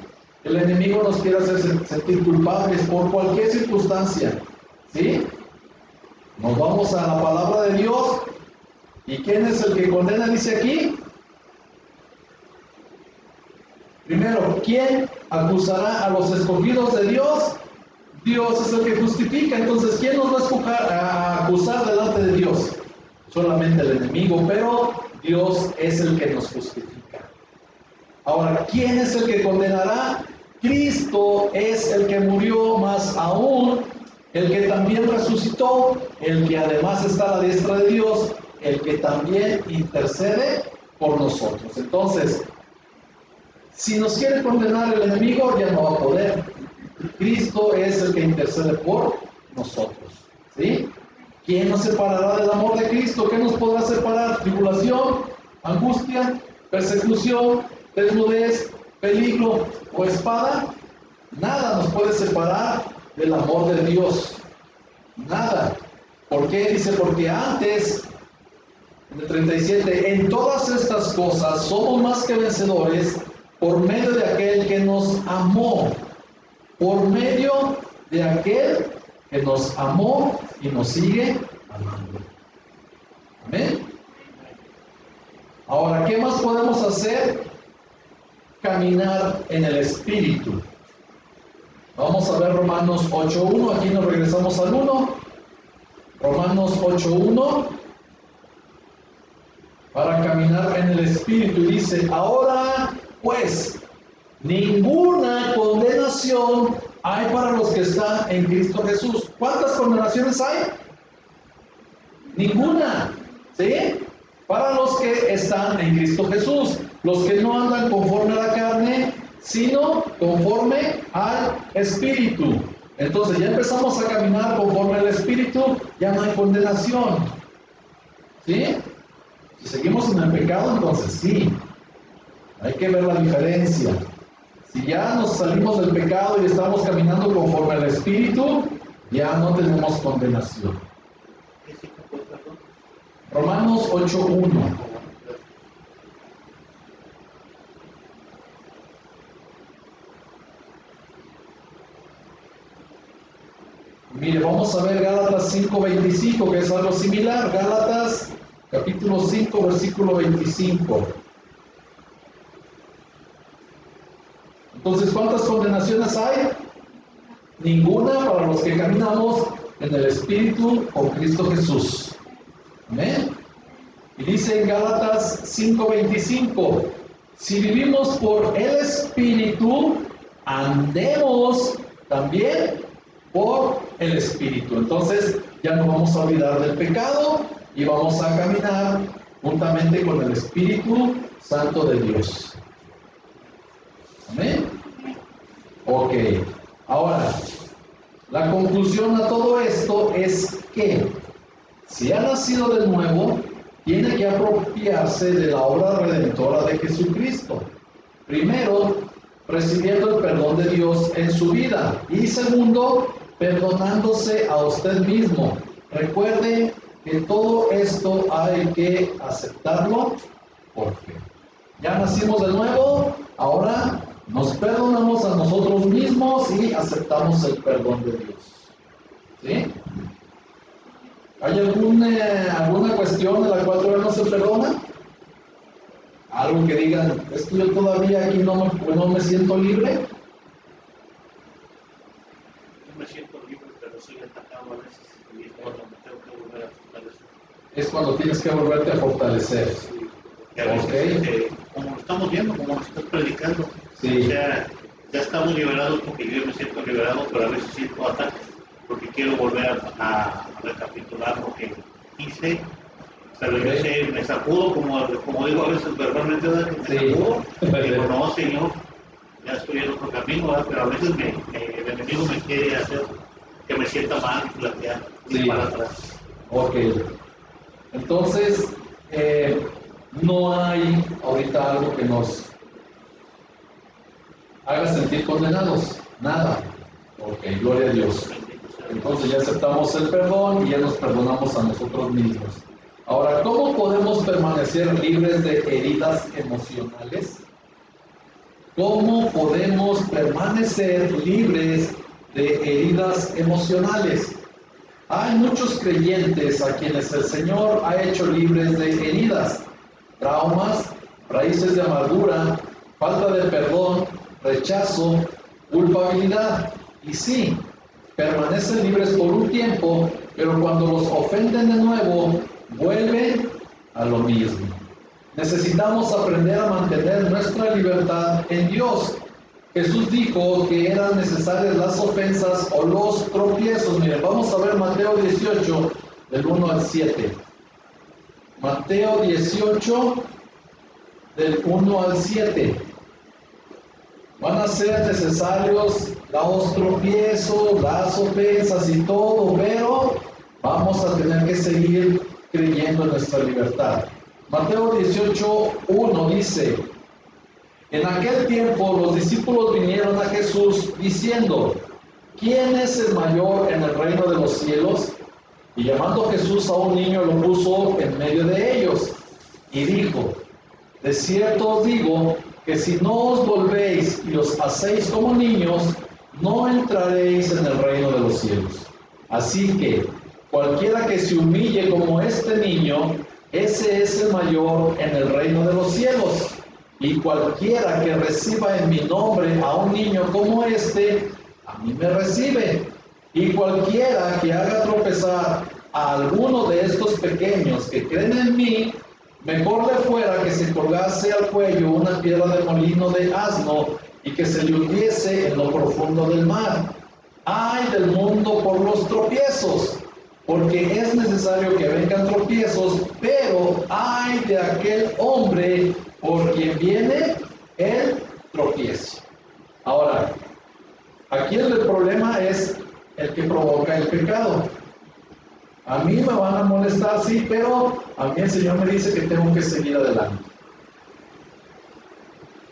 el enemigo nos quiere hacer sentir culpables por cualquier circunstancia, ¿sí? Nos vamos a la palabra de Dios. ¿Y quién es el que condena? Dice aquí. Primero, ¿quién acusará a los escogidos de Dios? Dios es el que justifica. Entonces, ¿quién nos va a acusar delante de Dios? Solamente el enemigo, pero Dios es el que nos justifica. Ahora, ¿quién es el que condenará? Cristo es el que murió, más aún el que también resucitó, el que además está a la diestra de Dios, el que también intercede por nosotros. Entonces, si nos quiere condenar el enemigo, ya no va a poder. Cristo es el que intercede por nosotros, ¿sí? ¿Quién nos separará del amor de Cristo? ¿Qué nos podrá separar? ¿Tribulación, angustia, persecución, desnudez, peligro o espada? Nada nos puede separar del amor de Dios. Nada. ¿Por qué? Dice, porque antes, en el 37, en todas estas cosas somos más que vencedores por medio de aquel que nos amó. Por medio de aquel que nos amó y nos sigue amando. Amén. Ahora, ¿qué más podemos hacer? Caminar en el Espíritu. Vamos a ver Romanos 8:1. Aquí nos regresamos al 1. Romanos 8:1. Para caminar en el Espíritu. Dice: ahora pues, ninguna condenación hay para los que están en Cristo Jesús. ¿Cuántas condenaciones hay? Ninguna. ¿Sí? Para los que están en Cristo Jesús. Los que no andan conforme a la carne, sino conforme al Espíritu. Entonces ya empezamos a caminar conforme al Espíritu, ya no hay condenación. ¿Sí? Si seguimos en el pecado, entonces sí. Hay que ver la diferencia. Si ya nos salimos del pecado y estamos caminando conforme al Espíritu, ya no tenemos condenación. Romanos 8:1. Mire, vamos a ver Gálatas 5:25, que es algo similar. Gálatas capítulo 5, versículo 25. Entonces, ¿cuántas condenaciones hay? Ninguna para los que caminamos en el Espíritu con Cristo Jesús. Amén. Y dice en Gálatas 5:25, si vivimos por el Espíritu, andemos también por el Espíritu. Entonces, ya no vamos a olvidar del pecado y vamos a caminar juntamente con el Espíritu Santo de Dios. Amén. Ok. Ahora, la conclusión a todo esto es que si ha nacido de nuevo, tiene que apropiarse de la obra redentora de Jesucristo. Primero, recibiendo el perdón de Dios en su vida. Y segundo, perdonándose a usted mismo. Recuerde que todo esto hay que aceptarlo por fe. Ya nacimos de nuevo, ahora nos perdonamos a nosotros mismos y aceptamos el perdón de Dios. ¿Sí? ¿Hay alguna cuestión de la cual todavía no se perdona? Algo que digan, es que yo todavía aquí no me siento libre. No me siento libre, pero soy atacado a veces y es cuando me tengo que volver a fortalecer. Es cuando tienes que volverte a fortalecer. Sí, que a veces, como lo estamos viendo, como lo estás predicando, Sí. o sea, ya estamos liberados porque yo me siento liberado, pero a veces siento ataques, porque quiero volver a recapitular lo que hice, pero yo sé, me sacudo, como digo a veces verbalmente, ¿verdad? Que me sacudo, digo, no, Señor, ya estoy en otro camino, ¿verdad? Pero a veces el enemigo me quiere hacer que me sienta mal y plantear ir para atrás. Ok. Entonces, no hay ahorita algo que nos haga sentir condenados. Nada. Ok, gloria a Dios. Entonces ya aceptamos el perdón y ya nos perdonamos a nosotros mismos. Ahora, ¿cómo podemos permanecer libres de heridas emocionales? ¿Cómo podemos permanecer libres de heridas emocionales? Hay muchos creyentes a quienes el Señor ha hecho libres de heridas, traumas, raíces de amargura, falta de perdón, rechazo, culpabilidad. Y sí, permanecen libres por un tiempo, pero cuando los ofenden de nuevo, vuelven a lo mismo. Necesitamos aprender a mantener nuestra libertad en Dios. Jesús dijo que eran necesarias las ofensas o los tropiezos. Miren, vamos a ver Mateo 18, del 1 al 7. Mateo 18, del 1 al 7. Van a ser necesarios los tropiezos, las ofensas y todo, pero vamos a tener que seguir creyendo en nuestra libertad. Mateo 18, 1 dice: en aquel tiempo los discípulos vinieron a Jesús diciendo: ¿quién es el mayor en el reino de los cielos? Y llamando Jesús a un niño lo puso en medio de ellos y dijo: de cierto os digo que si no os volvéis y os hacéis como niños, no entraréis en el reino de los cielos. Así que cualquiera que se humille como este niño, ese es el mayor en el reino de los cielos. Y cualquiera que reciba en mi nombre a un niño como este, a mí me recibe. Y cualquiera que haga tropezar a alguno de estos pequeños que creen en mí, mejor le fuera que se colgase al cuello una piedra de molino de asno y que se le hundiese en lo profundo del mar. ¡Ay del mundo por los tropiezos! Porque es necesario que vengan tropiezos, pero ¡ay de aquel hombre por quien viene el tropiezo! Ahora, aquí el problema es el que provoca el pecado. A mí me van a molestar, sí, pero a mí el Señor me dice que tengo que seguir adelante.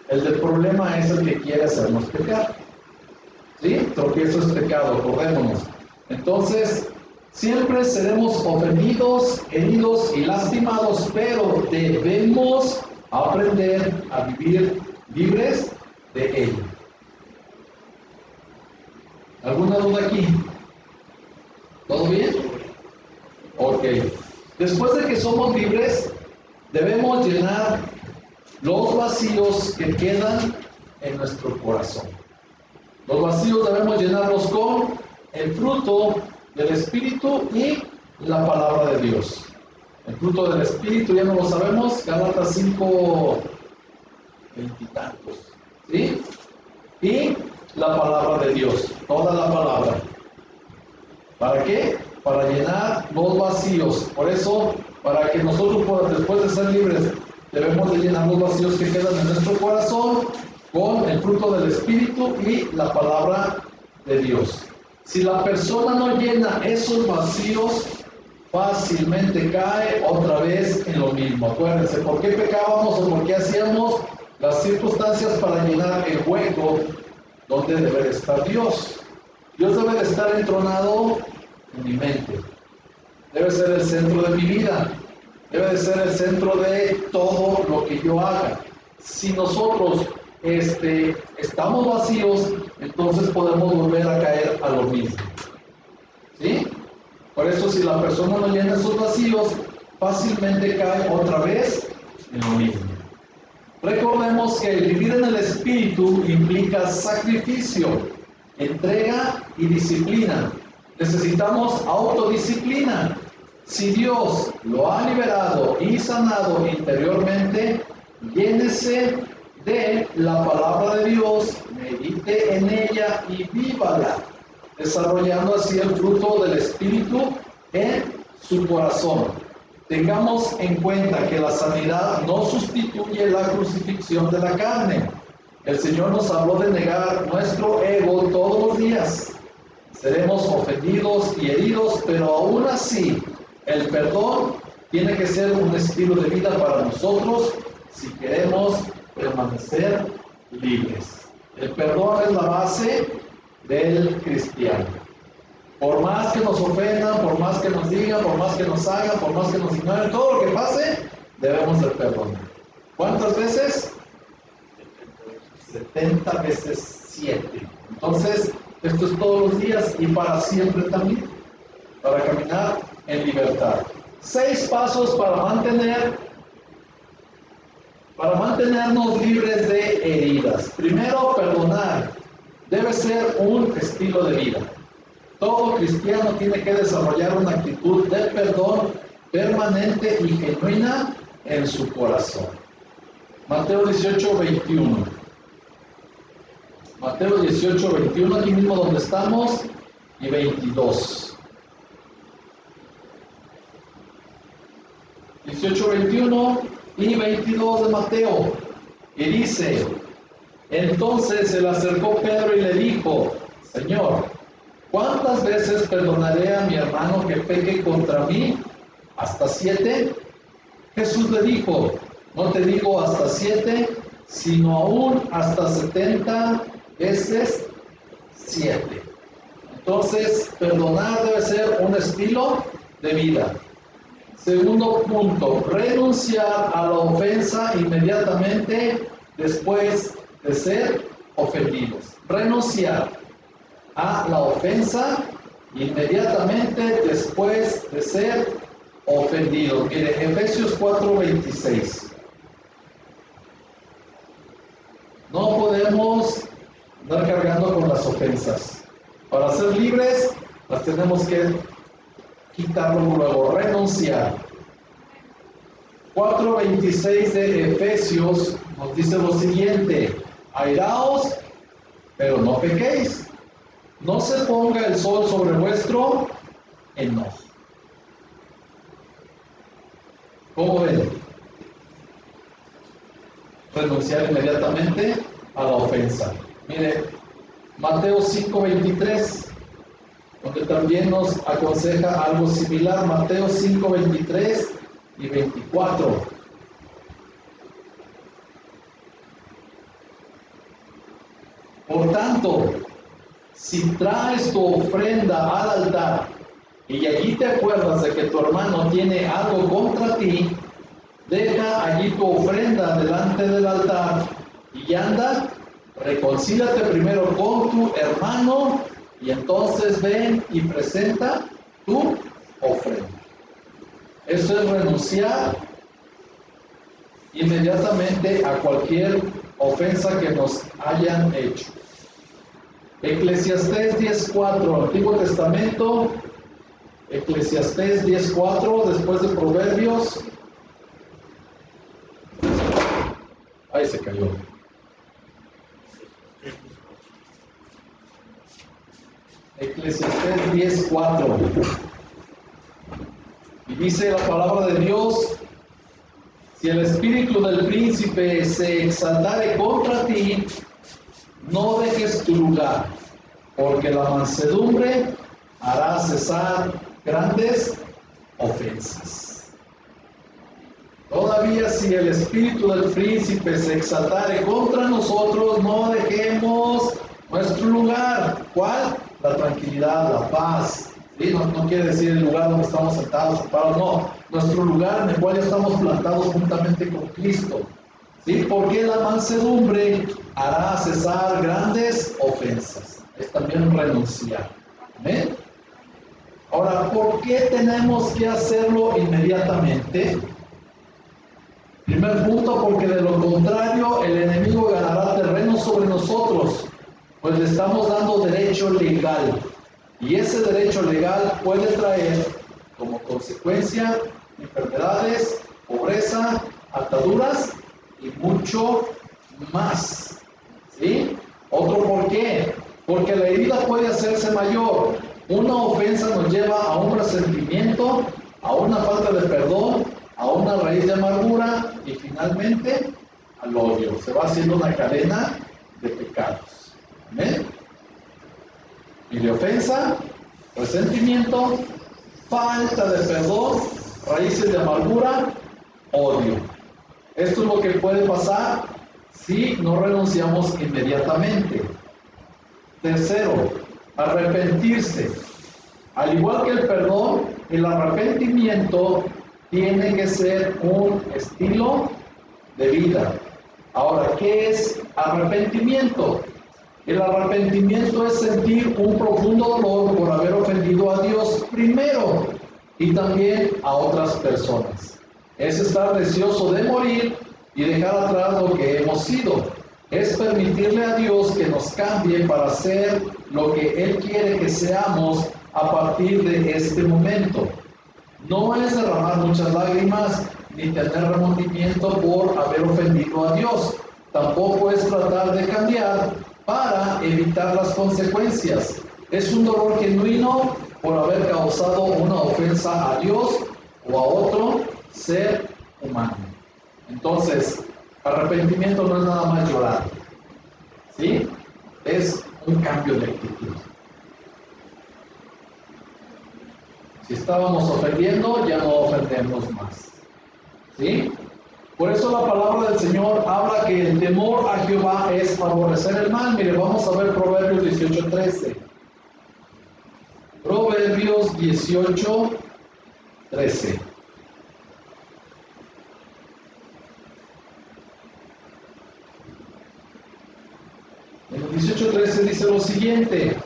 El del problema es el que quiere hacernos pecar. ¿Sí? Tropiezo es pecado, acordémonos. Entonces, siempre seremos ofendidos, heridos y lastimados, pero debemos aprender a vivir libres de ello. ¿Alguna duda aquí? ¿Todo bien? Ok. Después de que somos libres, debemos llenar los vacíos que quedan en nuestro corazón. Los vacíos debemos llenarlos con el fruto del Espíritu y la palabra de Dios. El fruto del Espíritu ya no lo sabemos, Gálatas 5, 20 y tantos. ¿Sí? Y la palabra de Dios, toda la palabra. ¿Para qué? Para llenar los vacíos. Por eso, para que nosotros después de ser libres, debemos de llenar los vacíos que quedan en nuestro corazón con el fruto del Espíritu y la palabra de Dios. Si la persona no llena esos vacíos, fácilmente cae otra vez en lo mismo. Acuérdense, ¿por qué pecábamos o por qué hacíamos las circunstancias para llenar el hueco donde debe de estar Dios? Dios debe de estar entronado en mi mente. Debe ser el centro de mi vida. Debe de ser el centro de todo lo que yo haga. Si nosotros estamos vacíos, entonces podemos volver a caer a lo mismo. ¿Sí? Por eso, si la persona no llena esos vacíos, fácilmente cae otra vez en lo mismo. Recordemos que el vivir en el Espíritu implica sacrificio, entrega y disciplina. Necesitamos autodisciplina. Si Dios lo ha liberado y sanado interiormente, llénese de la palabra de Dios, medite en ella y vívala, desarrollando así el fruto del Espíritu en su corazón. Tengamos en cuenta que la sanidad no sustituye la crucifixión de la carne. El Señor nos habló de negar nuestro ego todos los días. Seremos ofendidos y heridos, pero aún así, el perdón tiene que ser un estilo de vida para nosotros si queremos permanecer libres. El perdón es la base del cristiano. Por más que nos ofendan, por más que nos digan, por más que nos hagan, por más que nos ignoren, todo lo que pase, debemos de perdonar. ¿Cuántas veces? 70 veces 7. Entonces, esto es todos los días y para siempre también, para caminar en libertad. 6 pasos para mantenernos libres de heridas. Primero, perdonar debe ser un estilo de vida. Todo cristiano tiene que desarrollar una actitud de perdón permanente y genuina en su corazón. Mateo 18:21. Mateo 18:21, aquí mismo donde estamos, y 22. 18:21 y 22 de Mateo. Y dice: entonces se le acercó Pedro y le dijo: Señor, ¿cuántas veces perdonaré a mi hermano que peque contra mí? ¿Hasta 7? Jesús le dijo: no te digo hasta 7, sino aún hasta 70 veces 7. Entonces, perdonar debe ser un estilo de vida. Segundo punto, renunciar a la ofensa inmediatamente después de ser ofendidos. Renunciar a la ofensa inmediatamente después de ser ofendidos. Mire, Efesios 4:26. No podemos andar cargando con las ofensas. Para ser libres, las tenemos que quitarlo luego, renunciar. 4:26 de Efesios nos dice lo siguiente: airaos, pero no pequéis. No se ponga el sol sobre vuestro enojo. ¿Cómo ven? Renunciar inmediatamente a la ofensa. Mire, Mateo 5:23, donde también nos aconseja algo similar. Mateo 5:23 y 24. Por tanto, si traes tu ofrenda al altar y allí te acuerdas de que tu hermano tiene algo contra ti, deja allí tu ofrenda delante del altar y anda, reconcíliate primero con tu hermano y entonces ven y presenta tu ofrenda. Eso es renunciar inmediatamente a cualquier ofensa que nos hayan hecho. Eclesiastés 10:4, Antiguo Testamento, Eclesiastés 10:4, después de Proverbios. Ahí se cayó. Eclesiastés 10:4. Y dice la palabra de Dios: Si el espíritu del príncipe se exaltare contra ti, no dejes tu lugar, porque la mansedumbre hará cesar grandes ofensas. Todavía si el espíritu del príncipe se exaltare contra nosotros, no dejemos nuestro lugar. ¿Cuál? La tranquilidad, la paz. ¿Sí? No quiere decir el lugar donde estamos sentados, separados, no. Nuestro lugar en el cual ya estamos plantados juntamente con Cristo. ¿Sí? Porque la mansedumbre hará cesar grandes ofensas. Es también renunciar. ¿Amén? Ahora, ¿por qué tenemos que hacerlo inmediatamente? Primer punto, porque de lo contrario el enemigo ganará terreno sobre nosotros, pues le estamos dando derecho legal. Y ese derecho legal puede traer como consecuencia enfermedades, pobreza, ataduras y mucho más. ¿Sí? Otro por qué. Porque la herida puede hacerse mayor. Una ofensa nos lleva a un resentimiento, a una falta de perdón, a una raíz de amargura y finalmente al odio. Se va haciendo una cadena de pecados. ¿Amén? Y de ofensa, resentimiento, falta de perdón, raíces de amargura, odio. Esto es lo que puede pasar si no renunciamos inmediatamente. Tercero, arrepentirse. Al igual que el perdón, el arrepentimiento tiene que ser un estilo de vida. Ahora, ¿qué es arrepentimiento? El arrepentimiento es sentir un profundo dolor por haber ofendido a Dios primero y también a otras personas. Es estar deseoso de morir y dejar atrás lo que hemos sido. Es permitirle a Dios que nos cambie para ser lo que Él quiere que seamos a partir de este momento. No es derramar muchas lágrimas ni tener remordimiento por haber ofendido a Dios. Tampoco es tratar de cambiar para evitar las consecuencias. Es un dolor genuino por haber causado una ofensa a Dios o a otro ser humano. Entonces, arrepentimiento no es nada más llorar, ¿sí? Es un cambio de actitud. Si estábamos ofendiendo, ya no ofendemos más, ¿sí? Por eso la palabra del Señor habla que el temor a Jehová es aborrecer el mal. Mire, vamos a ver Proverbios 18:13. Proverbios 18:13. En el 18:13 dice lo siguiente.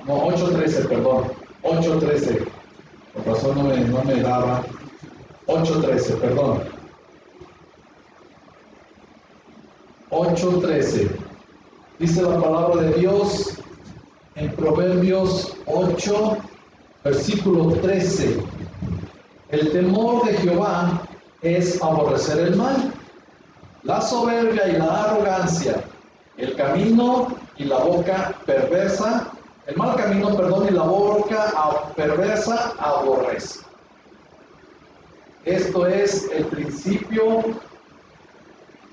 No, 8:13, perdón. 8:13. Por razón no me daba. 8:13, perdón. 8:13. Dice la palabra de Dios en Proverbios 8, versículo 13. El temor de Jehová es aborrecer el mal, la soberbia y la arrogancia, el camino y la boca perversa, el mal camino, perdón, y la boca perversa aborrece. Esto es el principio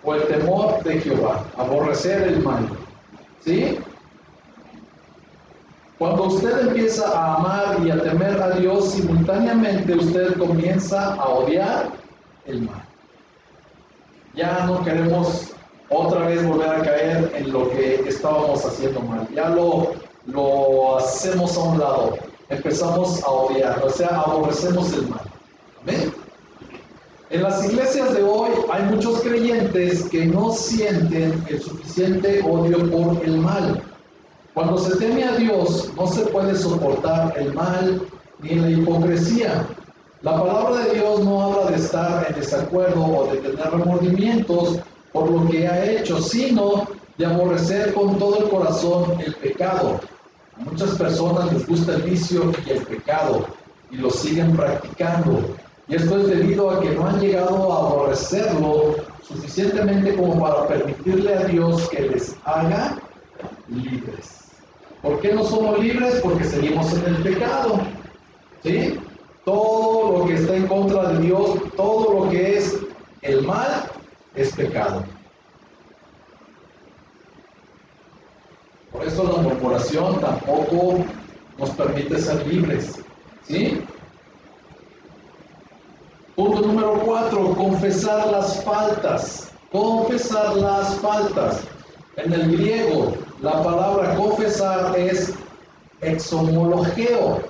o el temor de Jehová, aborrecer el mal. ¿Sí? Cuando usted empieza a amar y a temer a Dios, simultáneamente usted comienza a odiar el mal. Ya no queremos otra vez volver a caer en lo que estábamos haciendo mal. Ya lo hacemos a un lado. Empezamos a odiar, o sea, aborrecemos el mal. ¿Amén? En las iglesias de hoy hay muchos creyentes que no sienten el suficiente odio por el mal. Cuando se teme a Dios, no se puede soportar el mal ni la hipocresía. La palabra de Dios no habla de estar en desacuerdo o de tener remordimientos por lo que ha hecho, sino de aborrecer con todo el corazón el pecado. A muchas personas les gusta el vicio y el pecado y lo siguen practicando. Y esto es debido a que no han llegado a aborrecerlo suficientemente como para permitirle a Dios que les haga libres. ¿Por qué no somos libres? Porque seguimos en el pecado. ¿Sí? Todo lo que está en contra de Dios, todo lo que es el mal, es pecado. Por eso la murmuración tampoco nos permite ser libres. ¿Sí? Punto número 4, confesar las faltas. Confesar las faltas. En el griego, la palabra confesar es exomologeo,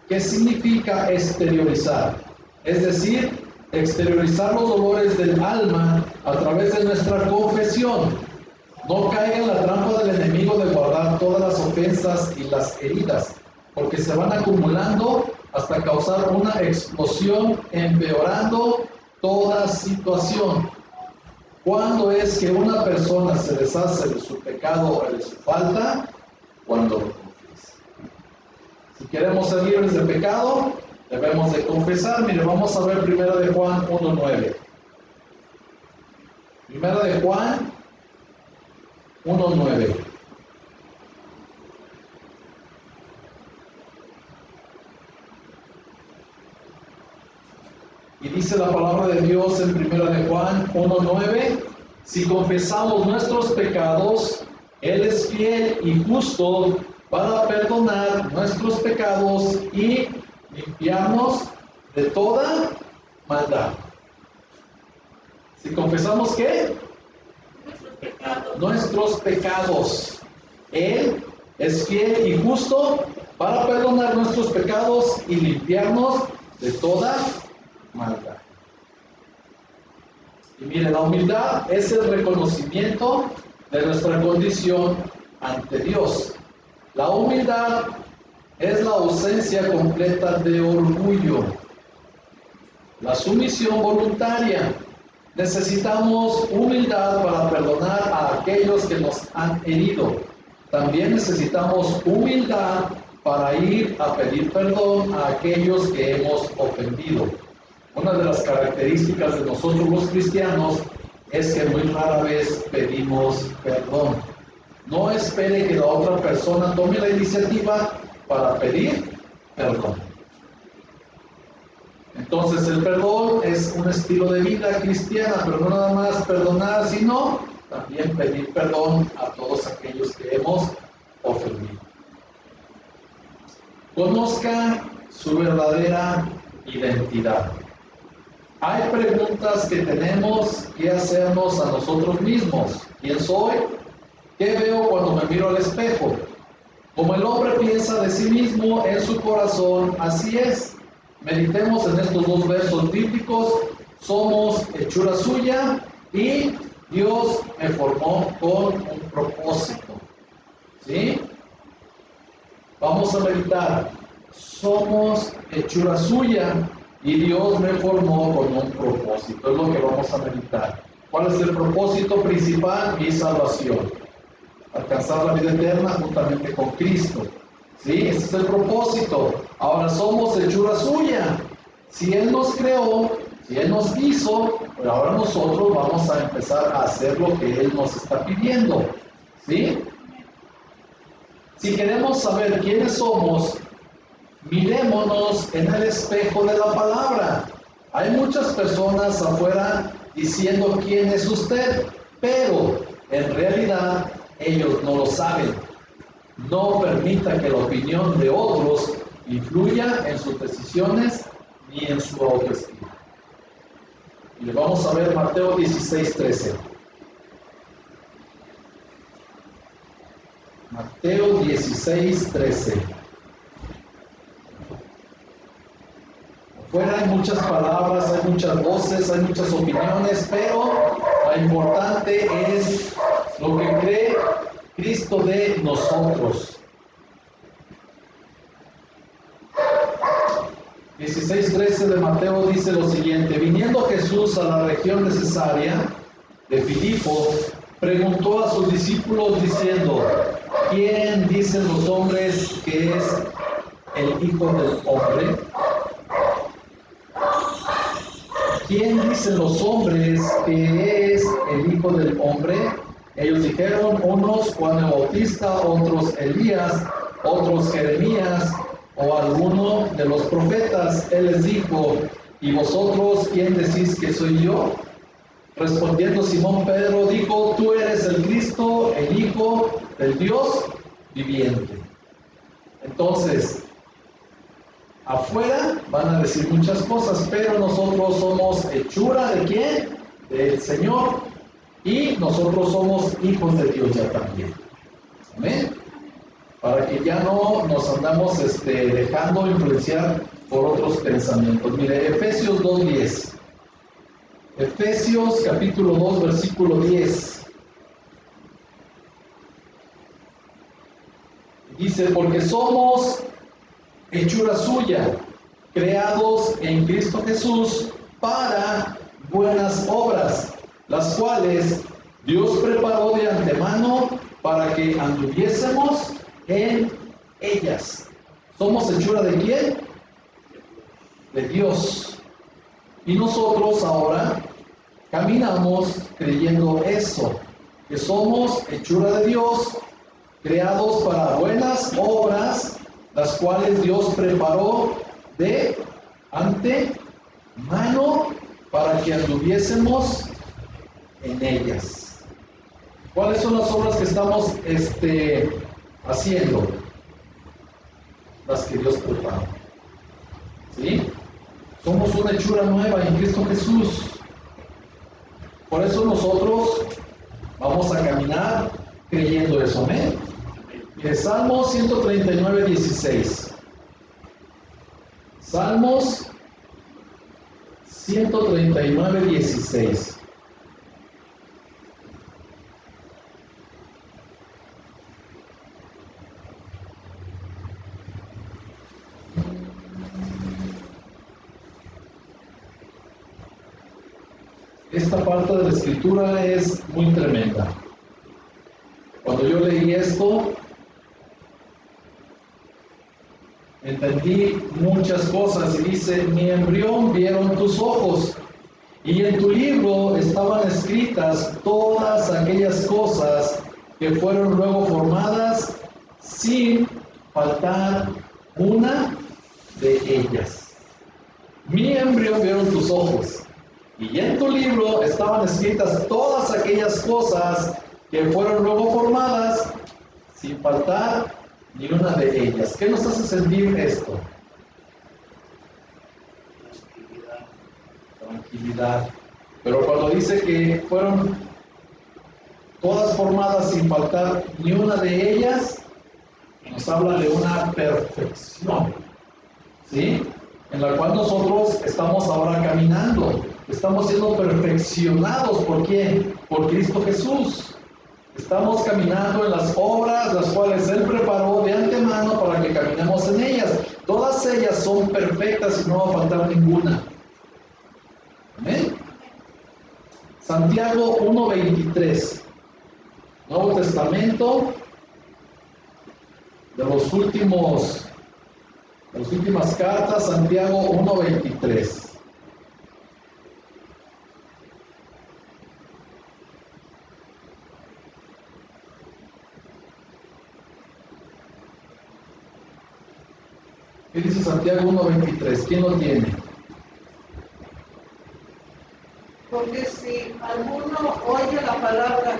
que significa exteriorizar. Es decir, exteriorizar los dolores del alma a través de nuestra confesión. No caiga en la trampa del enemigo de guardar todas las ofensas y las heridas, porque se van acumulando hasta causar una explosión, empeorando toda situación. ¿Cuándo es que una persona se deshace de su pecado o de su falta? Cuando lo confiesa. Si queremos ser libres de pecado, debemos de confesar. Mire, vamos a ver 1 de Juan 1:9. 1 de Juan 1:9. Y dice la palabra de Dios en 1 de Juan 1:9, si confesamos nuestros pecados, Él es fiel y justo para perdonar nuestros pecados y limpiarnos de toda maldad. Si confesamos, ¿qué? Nuestros pecados. Él es fiel y justo para perdonar nuestros pecados y limpiarnos de toda maldad. Y mire, la humildad es el reconocimiento de nuestra condición ante Dios. La humildad es la ausencia completa de orgullo. La sumisión voluntaria. Necesitamos humildad para perdonar a aquellos que nos han herido. También necesitamos humildad para ir a pedir perdón a aquellos que hemos ofendido. Una de las características de nosotros los cristianos es que muy rara vez pedimos perdón. No espere que la otra persona tome la iniciativa para pedir perdón. Entonces el perdón es un estilo de vida cristiana, pero no nada más perdonar, sino también pedir perdón a todos aquellos que hemos ofendido. Conozca su verdadera identidad. Hay preguntas que tenemos que hacernos a nosotros mismos. ¿Quién soy? ¿Qué veo cuando me miro al espejo? Como el hombre piensa de sí mismo en su corazón, así es. Meditemos en estos dos versos bíblicos. Somos hechura suya y Dios me formó con un propósito. ¿Sí? Vamos a meditar. Somos hechura suya y Dios me formó con un propósito. Es lo que vamos a meditar. ¿Cuál es el propósito principal? Mi salvación. Alcanzar la vida eterna juntamente con Cristo. ¿Sí? Ese es el propósito. Ahora somos hechura suya. Si Él nos creó, si Él nos hizo, pues ahora nosotros vamos a empezar a hacer lo que Él nos está pidiendo. ¿Sí? Si queremos saber quiénes somos, mirémonos en el espejo de la palabra. Hay muchas personas afuera diciendo quién es usted, pero en realidad ellos no lo saben. No permita que la opinión de otros influya en sus decisiones ni en su autoestima. Y vamos a ver Mateo 16:13. Mateo 16:13. Afuera hay muchas palabras, hay muchas voces, hay muchas opiniones, pero lo importante es lo que cree Cristo de nosotros. 16:13 de Mateo dice lo siguiente: viniendo Jesús a la región de Cesarea de Filipo, preguntó a sus discípulos diciendo: ¿quién dicen los hombres que es el Hijo del Hombre? ¿Quién dicen los hombres que es el Hijo del Hombre? Ellos dijeron, unos Juan el Bautista, otros Elías, otros Jeremías o alguno de los profetas. Él les dijo: ¿y vosotros quién decís que soy yo? Respondiendo Simón Pedro dijo: tú eres el Cristo, el Hijo del Dios viviente. Entonces, afuera van a decir muchas cosas, pero nosotros somos hechura ¿de quién? Del Señor, y nosotros somos hijos de Dios ya también. Amén. Para que ya no nos andamos dejando influenciar por otros pensamientos. Mire, Efesios 2:10. Efesios capítulo 2, versículo 10. Dice: porque somos hechura suya, creados en Cristo Jesús para buenas obras, las cuales Dios preparó de antemano para que anduviésemos en ellas. ¿Somos hechura de quién? De Dios. Y nosotros ahora caminamos creyendo eso, que somos hechura de Dios, creados para buenas obras, las cuales Dios preparó de antemano para que anduviésemos en ellas. ¿Cuáles son las obras que estamos haciendo? Las que Dios preparó. ¿Sí? Somos una hechura nueva en Cristo Jesús. Por eso nosotros vamos a caminar creyendo eso. Amén. Salmos 139, 16. Salmos 139, 16. Esta parte de la escritura es muy tremenda. Cuando yo leí esto, entendí muchas cosas, y dice: mi embrión vieron tus ojos, y en tu libro estaban escritas todas aquellas cosas que fueron luego formadas, sin faltar una de ellas. Mi embrión vieron tus ojos, y en tu libro estaban escritas todas aquellas cosas que fueron luego formadas, sin faltar ni una de ellas. ¿Qué nos hace sentir esto? Tranquilidad. Pero cuando dice que fueron todas formadas sin faltar ni una de ellas, nos habla de una perfección, ¿sí? En la cual nosotros estamos ahora caminando. Estamos siendo perfeccionados. ¿Por quién? Por Cristo Jesús. Estamos caminando en las obras las cuales Él preparó de antemano para que caminemos en ellas. Todas ellas son perfectas y no va a faltar ninguna. Amén. Santiago 1:23. Nuevo Testamento, de las últimas cartas, Santiago 1:23. ¿Qué dice Santiago 1:23? ¿Quién lo tiene? Porque si alguno oye la palabra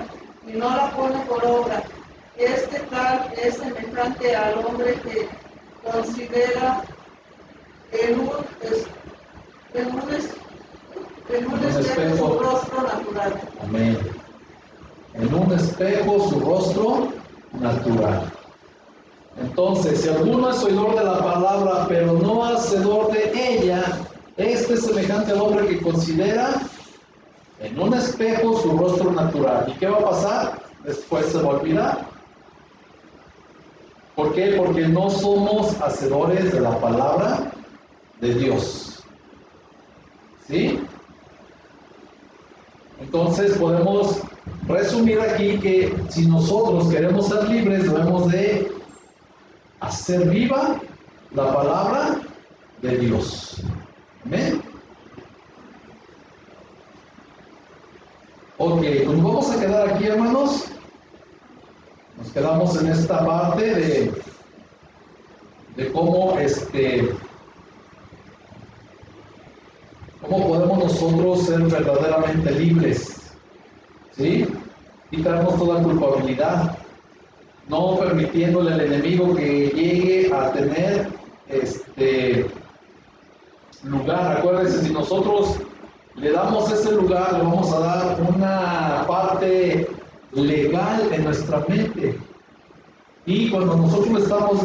y no la pone por obra, este tal es semejante al hombre que considera en un espejo su rostro natural. Amén. En un espejo su rostro natural. Entonces, si alguno es oidor de la palabra, pero no hacedor de ella, este es semejante al hombre que considera en un espejo su rostro natural. ¿Y qué va a pasar? Después se va a olvidar. ¿Por qué? Porque no somos hacedores de la palabra de Dios. ¿Sí? Entonces podemos resumir aquí que si nosotros queremos ser libres, debemos de hacer viva la palabra de Dios. Amén. Ok, nos vamos a quedar aquí, hermanos. Nos quedamos en esta parte de cómo cómo podemos nosotros ser verdaderamente libres, ¿sí? Quitarnos toda culpabilidad, no permitiéndole al enemigo que llegue a tener lugar. Acuérdense, si nosotros le damos ese lugar, le vamos a dar una parte legal en nuestra mente. Y cuando nosotros le estamos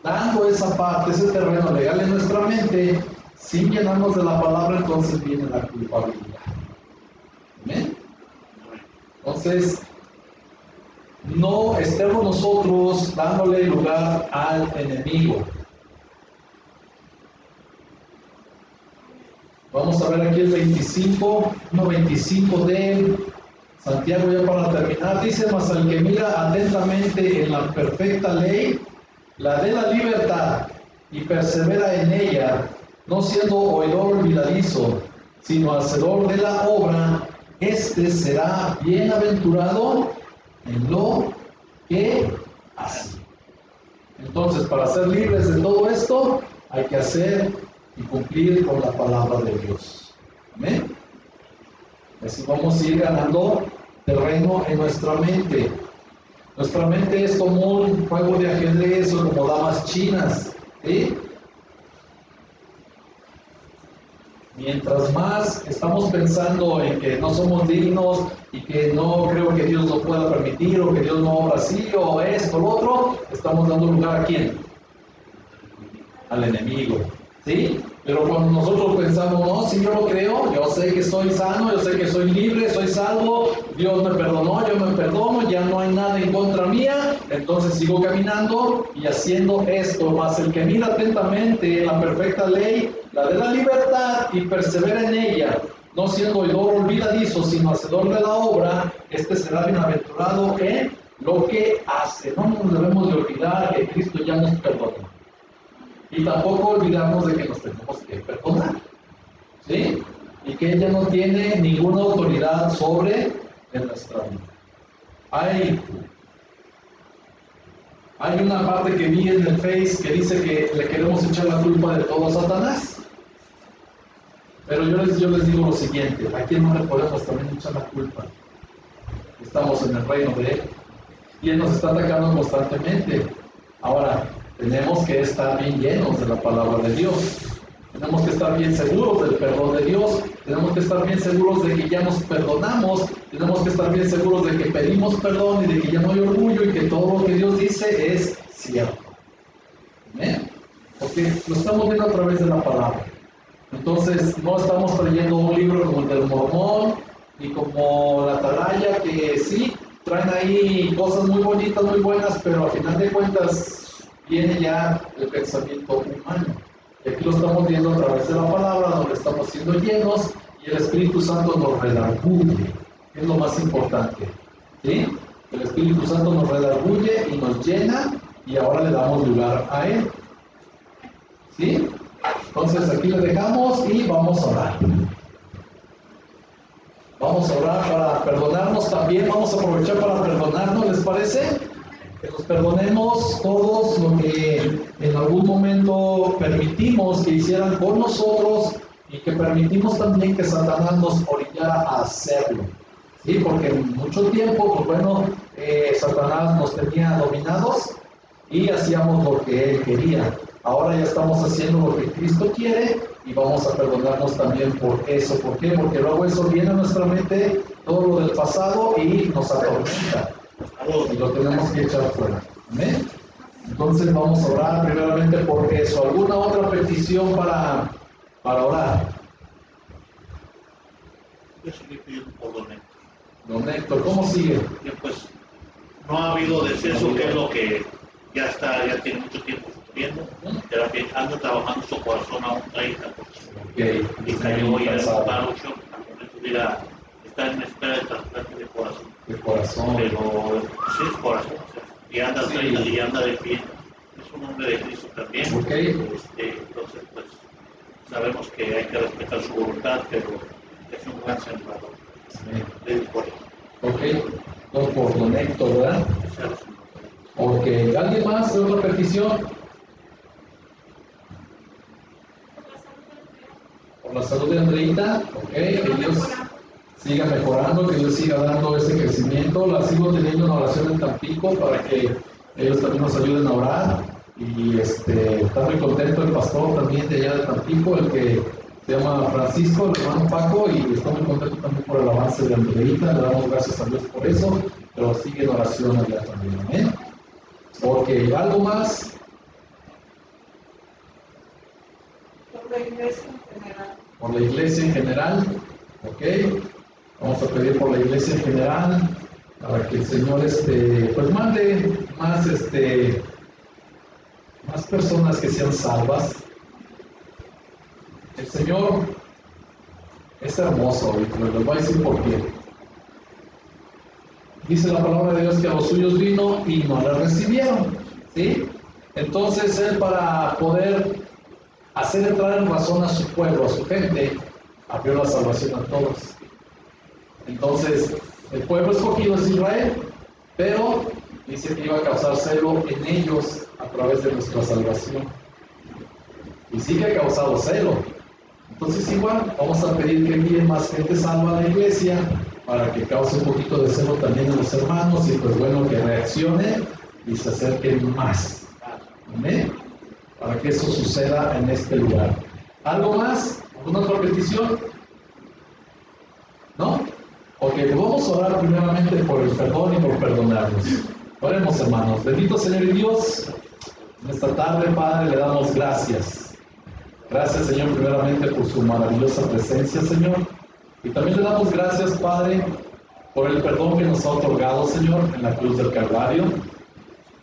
dando esa parte, ese terreno legal en nuestra mente, sin llenarnos de la palabra, entonces viene la culpabilidad. ¿Amén? Entonces, no estemos nosotros dándole lugar al enemigo. Vamos a ver aquí el 25 de Santiago, ya para terminar. Dice: mas al que mira atentamente en la perfecta ley, la de la libertad, y persevera en ella, no siendo oidor olvidadizo, sino hacedor de la obra, éste será bienaventurado en lo que hace. Entonces, para ser libres de todo esto, hay que hacer y cumplir con la palabra de Dios. Amén. Así vamos a ir ganando terreno en nuestra mente. Nuestra mente es como un juego de ajedrez o como damas chinas, ¿sí? Mientras más estamos pensando en que no somos dignos y que no creo que Dios lo pueda permitir, o que Dios no obra así o esto, lo otro, estamos dando lugar ¿a quién? Al enemigo, ¿sí? Pero cuando nosotros pensamos, no, si yo lo creo, yo sé que soy sano, yo sé que soy libre, soy salvo, Dios me perdonó, yo me perdono, ya no hay nada en contra mía, entonces sigo caminando y haciendo esto. Más el que mira atentamente la perfecta ley, la de la libertad, y persevera en ella, no siendo oidor olvidadizo, sino hacedor de la obra, este será bienaventurado en lo que hace. No nos debemos de olvidar que Cristo ya nos perdonó. Y tampoco olvidamos de que nos tenemos que perdonar, ¿sí? Y que ella no tiene ninguna autoridad sobre nuestra vida. Hay una parte que vi en el Face que dice que le queremos echar la culpa de todo a Satanás. Pero yo les digo lo siguiente: ¿a quién no le podemos también echar la culpa? Estamos en el reino de Él y Él nos está atacando constantemente. Ahora, tenemos que estar bien llenos de la palabra de Dios. Tenemos que estar bien seguros del perdón de Dios. Tenemos que estar bien seguros de que ya nos perdonamos. Tenemos que estar bien seguros de que pedimos perdón y de que ya no hay orgullo y que todo lo que Dios dice es cierto. ¿Amén? Porque lo estamos viendo a través de la palabra. Entonces, no estamos trayendo un libro como el del Mormón y como la Atalaya, que sí, traen ahí cosas muy bonitas, muy buenas, pero a final de cuentas viene ya el pensamiento humano. Y aquí lo estamos viendo a través de la palabra, donde estamos siendo llenos y el Espíritu Santo nos redarguye, que es lo más importante. ¿Sí? El Espíritu Santo nos redarguye y nos llena, y ahora le damos lugar a Él. ¿Sí? Entonces aquí le dejamos y vamos a orar. Vamos a orar para perdonarnos también. Vamos a aprovechar para perdonarnos, ¿les parece? Que nos perdonemos todos lo que en algún momento permitimos que hicieran con nosotros, y que permitimos también que Satanás nos orillara a hacerlo. ¿Sí? Porque en mucho tiempo, pues bueno, Satanás nos tenía dominados y hacíamos lo que él quería. Ahora ya estamos haciendo lo que Cristo quiere y vamos a perdonarnos también por eso. ¿Por qué? Porque luego eso viene a nuestra mente, todo lo del pasado, y nos atormenta. Y lo tenemos que echar fuera. ¿Amén? Entonces vamos a orar primeramente por eso. ¿Alguna otra petición para orar? Yo estoy pidiendo por don Héctor. Don Héctor, ¿cómo sigue? Que pues no ha habido descenso, que es lo que ya tiene mucho tiempo sufriendo. Terapia, anda trabajando su corazón a un 30%. Okay. Y cayó hoy en el paro shock. Está en espera de trasplante de corazón. De corazón. Pero sí es corazón, o sea, y anda al 30 y anda de pie. Es un hombre de Cristo también. Okay. Entonces, pues sabemos que hay que respetar su voluntad, pero es un gran sembrador. Ok, entonces por don Héctor, ¿verdad? Ok, ¿alguien más de otra petición? la salud de Andreita, ok, que Dios siga mejorando, que Dios siga dando ese crecimiento. La sigo teniendo en oración en Tampico para que ellos también nos ayuden a orar. Y está muy contento el pastor también de allá de Tampico, el que se llama Francisco, el hermano Paco, y está muy contento también por el avance de Andreita. Le damos gracias a Dios por eso, pero sigue en oración allá también, amén. Ok, ¿algo más? Por la iglesia en general. Por la iglesia en general, ok. Vamos a pedir por la iglesia en general para que el Señor pues mande más personas que sean salvas. El Señor es hermoso y les voy a decir por qué. Dice la palabra de Dios que a los suyos vino y no le recibieron, ¿sí? Entonces Él, para poder hacer entrar en razón a su pueblo, a su gente, abrió la salvación a todos. Entonces, el pueblo escogido es Israel, pero dice que iba a causar celo en ellos a través de nuestra salvación. Y sí que ha causado celo. Entonces, igual, vamos a pedir que envíen más gente salva a la iglesia para que cause un poquito de celo también en los hermanos y pues bueno, que reaccione y se acerquen más. Amén. Para que eso suceda en este lugar. ¿Algo más? ¿Alguna otra petición? ¿No? Ok, pues vamos a orar primeramente por el perdón y por perdonarnos. Oremos, hermanos. Bendito Señor y Dios, en esta tarde, Padre, le damos gracias. Gracias, Señor, primeramente por su maravillosa presencia, Señor. Y también le damos gracias, Padre, por el perdón que nos ha otorgado, Señor, en la cruz del Calvario.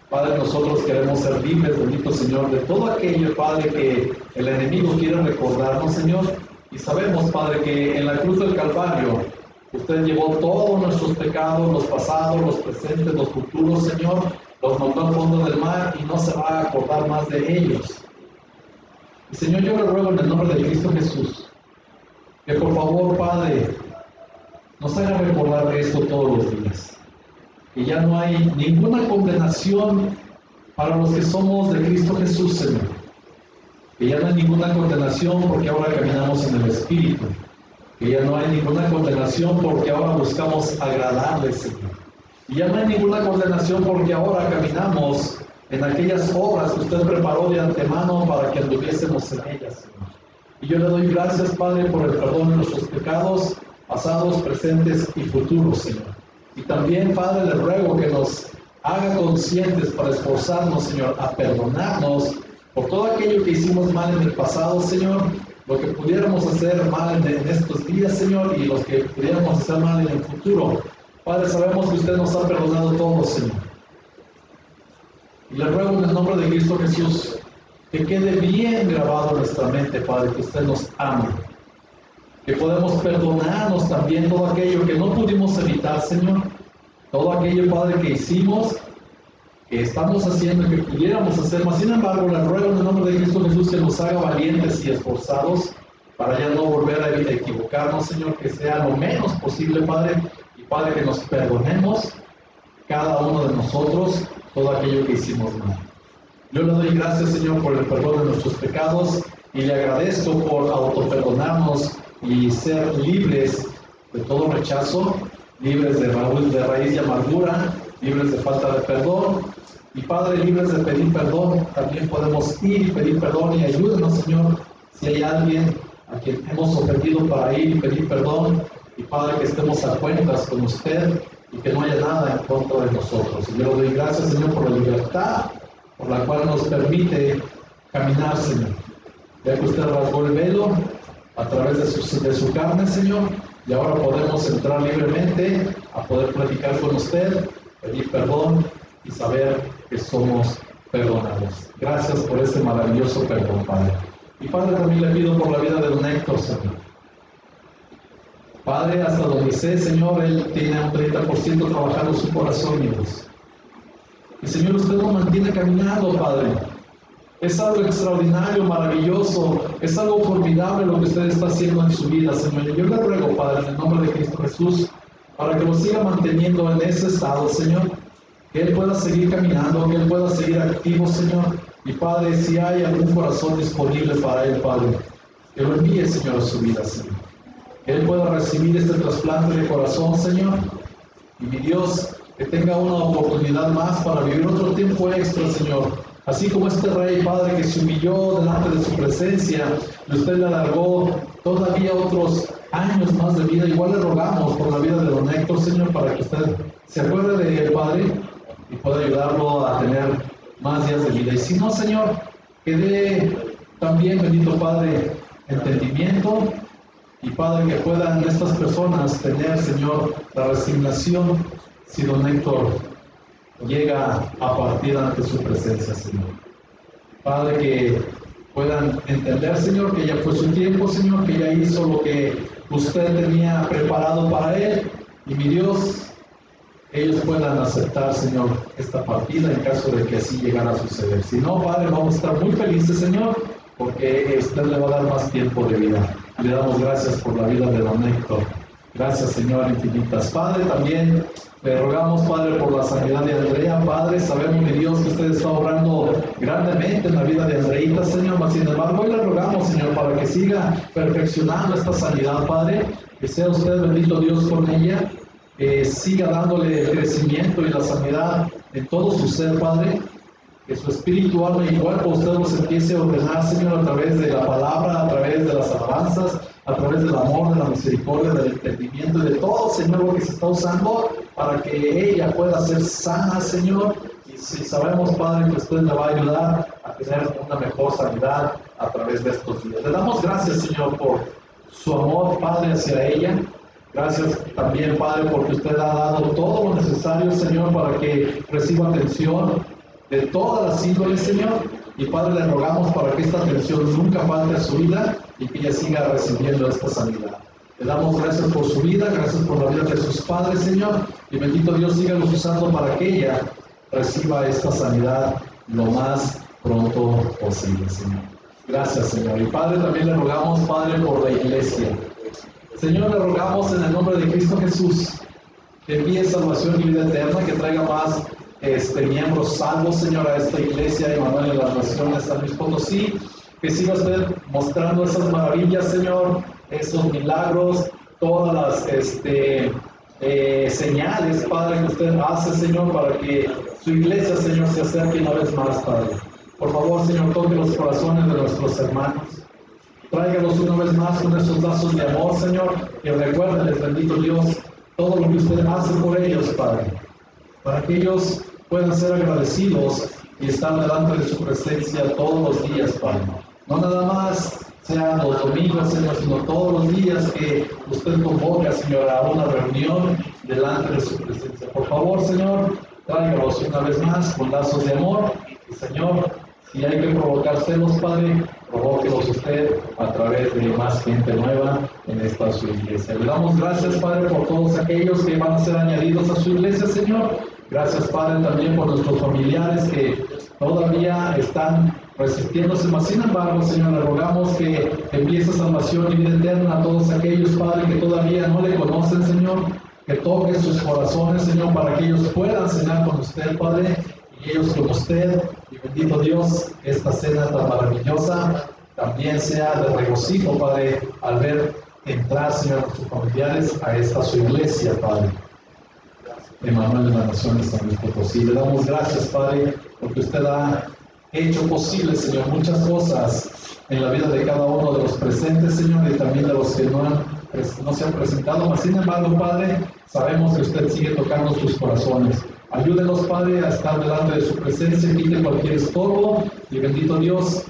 Padre, nosotros queremos ser libres, bendito Señor, de todo aquello, Padre, que el enemigo quiere recordarnos, Señor. Y sabemos, Padre, que en la cruz del Calvario usted llevó todos nuestros pecados, los pasados, los presentes, los futuros, Señor, los mandó al fondo del mar y no se va a acordar más de ellos. Y Señor, yo le ruego en el nombre de Cristo Jesús, que por favor, Padre, nos haga recordar de esto todos los días. Que ya no hay ninguna condenación para los que somos de Cristo Jesús, Señor. Que ya no hay ninguna condenación porque ahora caminamos en el Espíritu. Que ya no hay ninguna condenación porque ahora buscamos agradarle, Señor. Y ya no hay ninguna condenación porque ahora caminamos en aquellas obras que usted preparó de antemano para que anduviésemos en ellas, Señor. Y yo le doy gracias, Padre, por el perdón de nuestros pecados, pasados, presentes y futuros, Señor. Y también, Padre, le ruego que nos haga conscientes para esforzarnos, Señor, a perdonarnos por todo aquello que hicimos mal en el pasado, Señor, lo que pudiéramos hacer mal en estos días, Señor, y los que pudiéramos hacer mal en el futuro. Padre, sabemos que usted nos ha perdonado todo, Señor. Y le ruego en el nombre de Cristo Jesús que quede bien grabado en nuestra mente, Padre, que usted nos ama. Que podemos perdonarnos también todo aquello que no pudimos evitar, Señor. Todo aquello, Padre, que hicimos, que estamos haciendo y que pudiéramos hacer más. Sin embargo, le ruego en el nombre de Cristo Jesús que nos haga valientes y esforzados para ya no volver a equivocarnos, Señor, que sea lo menos posible, Padre. Y Padre, que nos perdonemos cada uno de nosotros todo aquello que hicimos mal. Yo le doy gracias, Señor, por el perdón de nuestros pecados y le agradezco por autoperdonarnos y ser libres de todo rechazo, libres de raíz de amargura, libres de falta de perdón. Y Padre, libres de pedir perdón, también podemos ir y pedir perdón y ayúdenos, Señor, si hay alguien a quien hemos ofendido para ir y pedir perdón. Y Padre, que estemos a cuentas con usted y que no haya nada en contra de nosotros. Y yo le doy gracias, Señor, por la libertad por la cual nos permite caminar, Señor. Ya que usted rasgó el velo a través de su carne, Señor, y ahora podemos entrar libremente a poder platicar con usted, pedir perdón y saber que somos perdonados. Gracias por ese maravilloso perdón, Padre. Y Padre, también le pido por la vida de don Héctor, Señor. Padre, hasta donde sé, Señor, él tiene un 30% trabajando su corazón, mi Dios. Y Señor, usted nos mantiene caminando, Padre. Es algo extraordinario, maravilloso, es algo formidable lo que usted está haciendo en su vida, Señor. Y yo le ruego, Padre, en el nombre de Cristo Jesús, para que lo siga manteniendo en ese estado, Señor. Que él pueda seguir caminando, que él pueda seguir activo, Señor. Y Padre, si hay algún corazón disponible para él, Padre, que lo envíe, Señor, a su vida, Señor. Que Él pueda recibir este trasplante de corazón, Señor. Y mi Dios, que tenga una oportunidad más para vivir otro tiempo extra, Señor. Así como este rey, Padre, que se humilló delante de su presencia y usted le alargó todavía otros años más de vida, igual le rogamos por la vida de don Héctor, Señor, para que usted se acuerde de él, Padre, y pueda ayudarlo a tener más días de vida. Y si no, Señor, que dé también, bendito Padre, entendimiento, y Padre, que puedan estas personas tener, Señor, la resignación si don Héctor llega a partir ante su presencia, Señor. Padre, que puedan entender, Señor, que ya fue su tiempo, Señor, que ya hizo lo que usted tenía preparado para él. Y mi Dios, ellos puedan aceptar, Señor, esta partida en caso de que así llegara a suceder. Si no, Padre, vamos a estar muy felices, Señor, porque usted le va a dar más tiempo de vida. Le damos gracias por la vida de don Héctor. Gracias, Señor, infinitas. Padre, también le rogamos, Padre, por la sanidad de Andrea. Padre, sabemos, mi Dios, que usted está obrando grandemente en la vida de Andreita, Señor. Mas, sin embargo, hoy le rogamos, Señor, para que siga perfeccionando esta sanidad, Padre. Que sea usted, bendito Dios, con ella. Que siga dándole el crecimiento y la sanidad en todo su ser, Padre. Que su espíritu, alma y cuerpo usted los empiece a ordenar, Señor, a través de la palabra, a través de las alabanzas, a través del amor, de la misericordia, del entendimiento y de todo, Señor, lo que se está usando para que ella pueda ser sana, Señor. Y si sabemos, Padre, que usted le va a ayudar a tener una mejor sanidad a través de estos días. Le damos gracias, Señor, por su amor, Padre, hacia ella. Gracias también, Padre, porque usted ha dado todo lo necesario, Señor, para que reciba atención de todas las índoles, Señor. Y Padre, le rogamos para que esta atención nunca falte a su vida y que ella siga recibiendo esta sanidad. Le damos gracias por su vida, gracias por la vida de sus padres, Señor. Y bendito Dios, sígalos usando para que ella reciba esta sanidad lo más pronto posible, Señor. Gracias, Señor. Y Padre, también le rogamos, Padre, por la iglesia. Señor, le rogamos en el nombre de Cristo Jesús que envíe salvación y vida eterna, que traiga más miembros salvos, Señor, a esta iglesia, Emanuel, en las naciones, San Luis Potosí, que siga usted mostrando esas maravillas, Señor, esos milagros, todas las señales, Padre, que usted hace, Señor, para que su iglesia, Señor, se acerque una vez más, Padre. Por favor, Señor, toque los corazones de nuestros hermanos. Tráigalos una vez más con esos lazos de amor, Señor, y recuérdenles, bendito Dios, todo lo que usted hace por ellos, Padre, para que ellos puedan ser agradecidos y estar delante de su presencia todos los días, Padre. No nada más sean los domingos, Señor, sino todos los días que usted convoca, Señor, a una reunión delante de su presencia. Por favor, Señor, tráigalos una vez más con lazos de amor. Y, Señor, si hay que provocar celos, Padre, provóquelos usted a través de más gente nueva en esta su iglesia. Le damos gracias, Padre, por todos aquellos que van a ser añadidos a su iglesia, Señor. Gracias, Padre, también por nuestros familiares que todavía están resistiéndose, mas sin embargo, Señor, le rogamos que envíe esa salvación y vida eterna a todos aquellos, Padre, que todavía no le conocen, Señor, que toque sus corazones, Señor, para que ellos puedan cenar con usted, Padre, y ellos con usted. Y bendito Dios, esta cena tan maravillosa también sea de regocijo, Padre, al ver entrar, Señor, a nuestros familiares a esta su iglesia, Padre. Emanuel de la Nación de San Luis Potosí. Le damos gracias, Padre, porque usted ha hecho posible, Señor, muchas cosas en la vida de cada uno de los presentes, Señor, y también de los que no se han presentado. Mas, sin embargo, Padre, sabemos que usted sigue tocando sus corazones. Ayúdenos, Padre, a estar delante de su presencia, quite cualquier estorbo, y bendito Dios,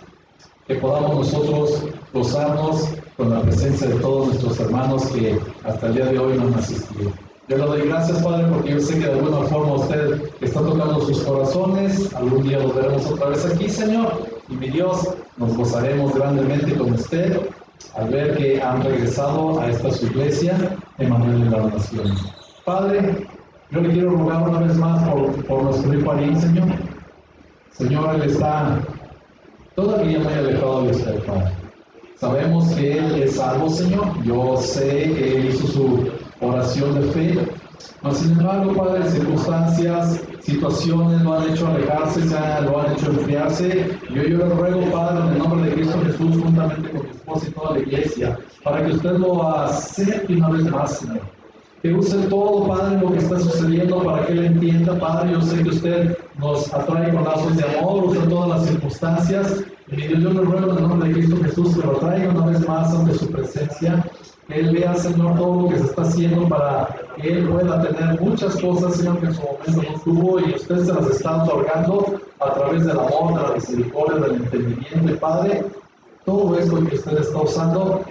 que podamos nosotros gozarnos con la presencia de todos nuestros hermanos que hasta el día de hoy no han asistido. Yo le doy gracias, Padre, porque yo sé que de alguna forma usted está tocando sus corazones. Algún día los veremos otra vez aquí, Señor. Y mi Dios, nos gozaremos grandemente con usted al ver que han regresado a esta su iglesia, Emanuel de la Nación. Padre, yo le quiero rogar una vez más por nuestro hijo Arín, Señor. Señor, él está todavía muy alejado de usted, Padre. Sabemos que él es salvo, Señor. Yo sé que él hizo su oración de fe, Mas, sin embargo, Padre, circunstancias, situaciones lo han hecho alejarse, lo han hecho enfriarse. Y hoy yo le ruego, Padre, en el nombre de Cristo Jesús, juntamente con mi esposa y toda la iglesia, para que usted lo acepte una vez más, Señor. Que use todo, Padre, lo que está sucediendo para que Él entienda, Padre. Yo sé que usted nos atrae con lazos de amor, usa todas las circunstancias. Y mi Dios, yo le ruego en el nombre de Cristo Jesús que lo traiga una vez más ante su presencia. Que Él vea, Señor, todo lo que se está haciendo para que Él pueda tener muchas cosas, Señor, que en su momento no tuvo y usted se las está otorgando a través del amor, de la misericordia, del entendimiento. Y Padre, todo esto que usted está usando,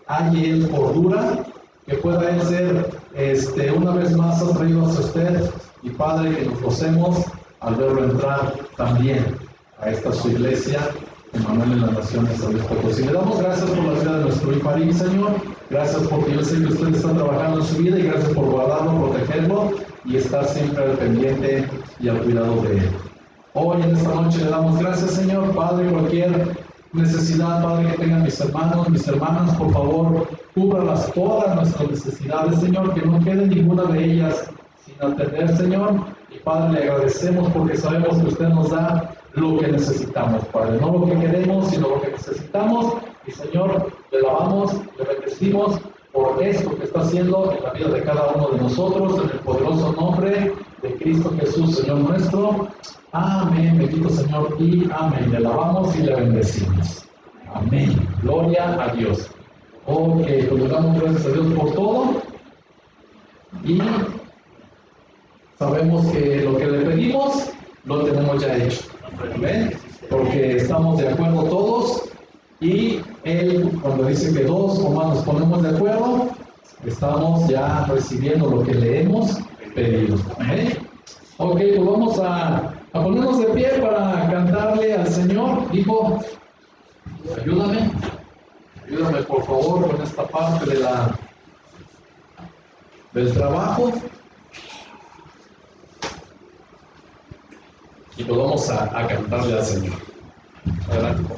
hay Él cordura, que pueda Él ser una vez más atraído hacia usted. Y Padre, que nos gocemos al verlo entrar también a esta su iglesia, Emmanuel en las Naciones de Potosí. Le damos gracias por la vida de nuestro hijo Farid, Señor. Gracias porque yo sé que usted está trabajando en su vida y gracias por guardarlo, protegerlo y estar siempre al pendiente y al cuidado de él. Hoy en esta noche le damos gracias, Señor. Padre, cualquier necesidad, Padre, que tengan mis hermanos, mis hermanas, por favor, cúbralas todas nuestras necesidades, Señor, que no quede ninguna de ellas sin atender, Señor. Y Padre, le agradecemos porque sabemos que usted nos da lo que necesitamos, Padre, no lo que queremos, sino lo que necesitamos. Y Señor, le alabamos, le bendecimos por esto que está haciendo en la vida de cada uno de nosotros, en el poderoso nombre de Cristo Jesús, Señor nuestro. Amén, bendito Señor, y amén. Le alabamos y le bendecimos. Amén. Gloria a Dios. Ok, pues le damos gracias a Dios por todo. Y sabemos que lo que le pedimos lo tenemos ya hecho. Amén. Porque estamos de acuerdo todos. Y Él, cuando dice que dos o más nos ponemos de acuerdo, estamos ya recibiendo lo que le hemos pedido. Amén. Ok, pues vamos a ponernos de pie para cantarle al Señor. Hijo, ayúdame por favor con esta parte del trabajo. Y pues vamos a cantarle al Señor. Adelante.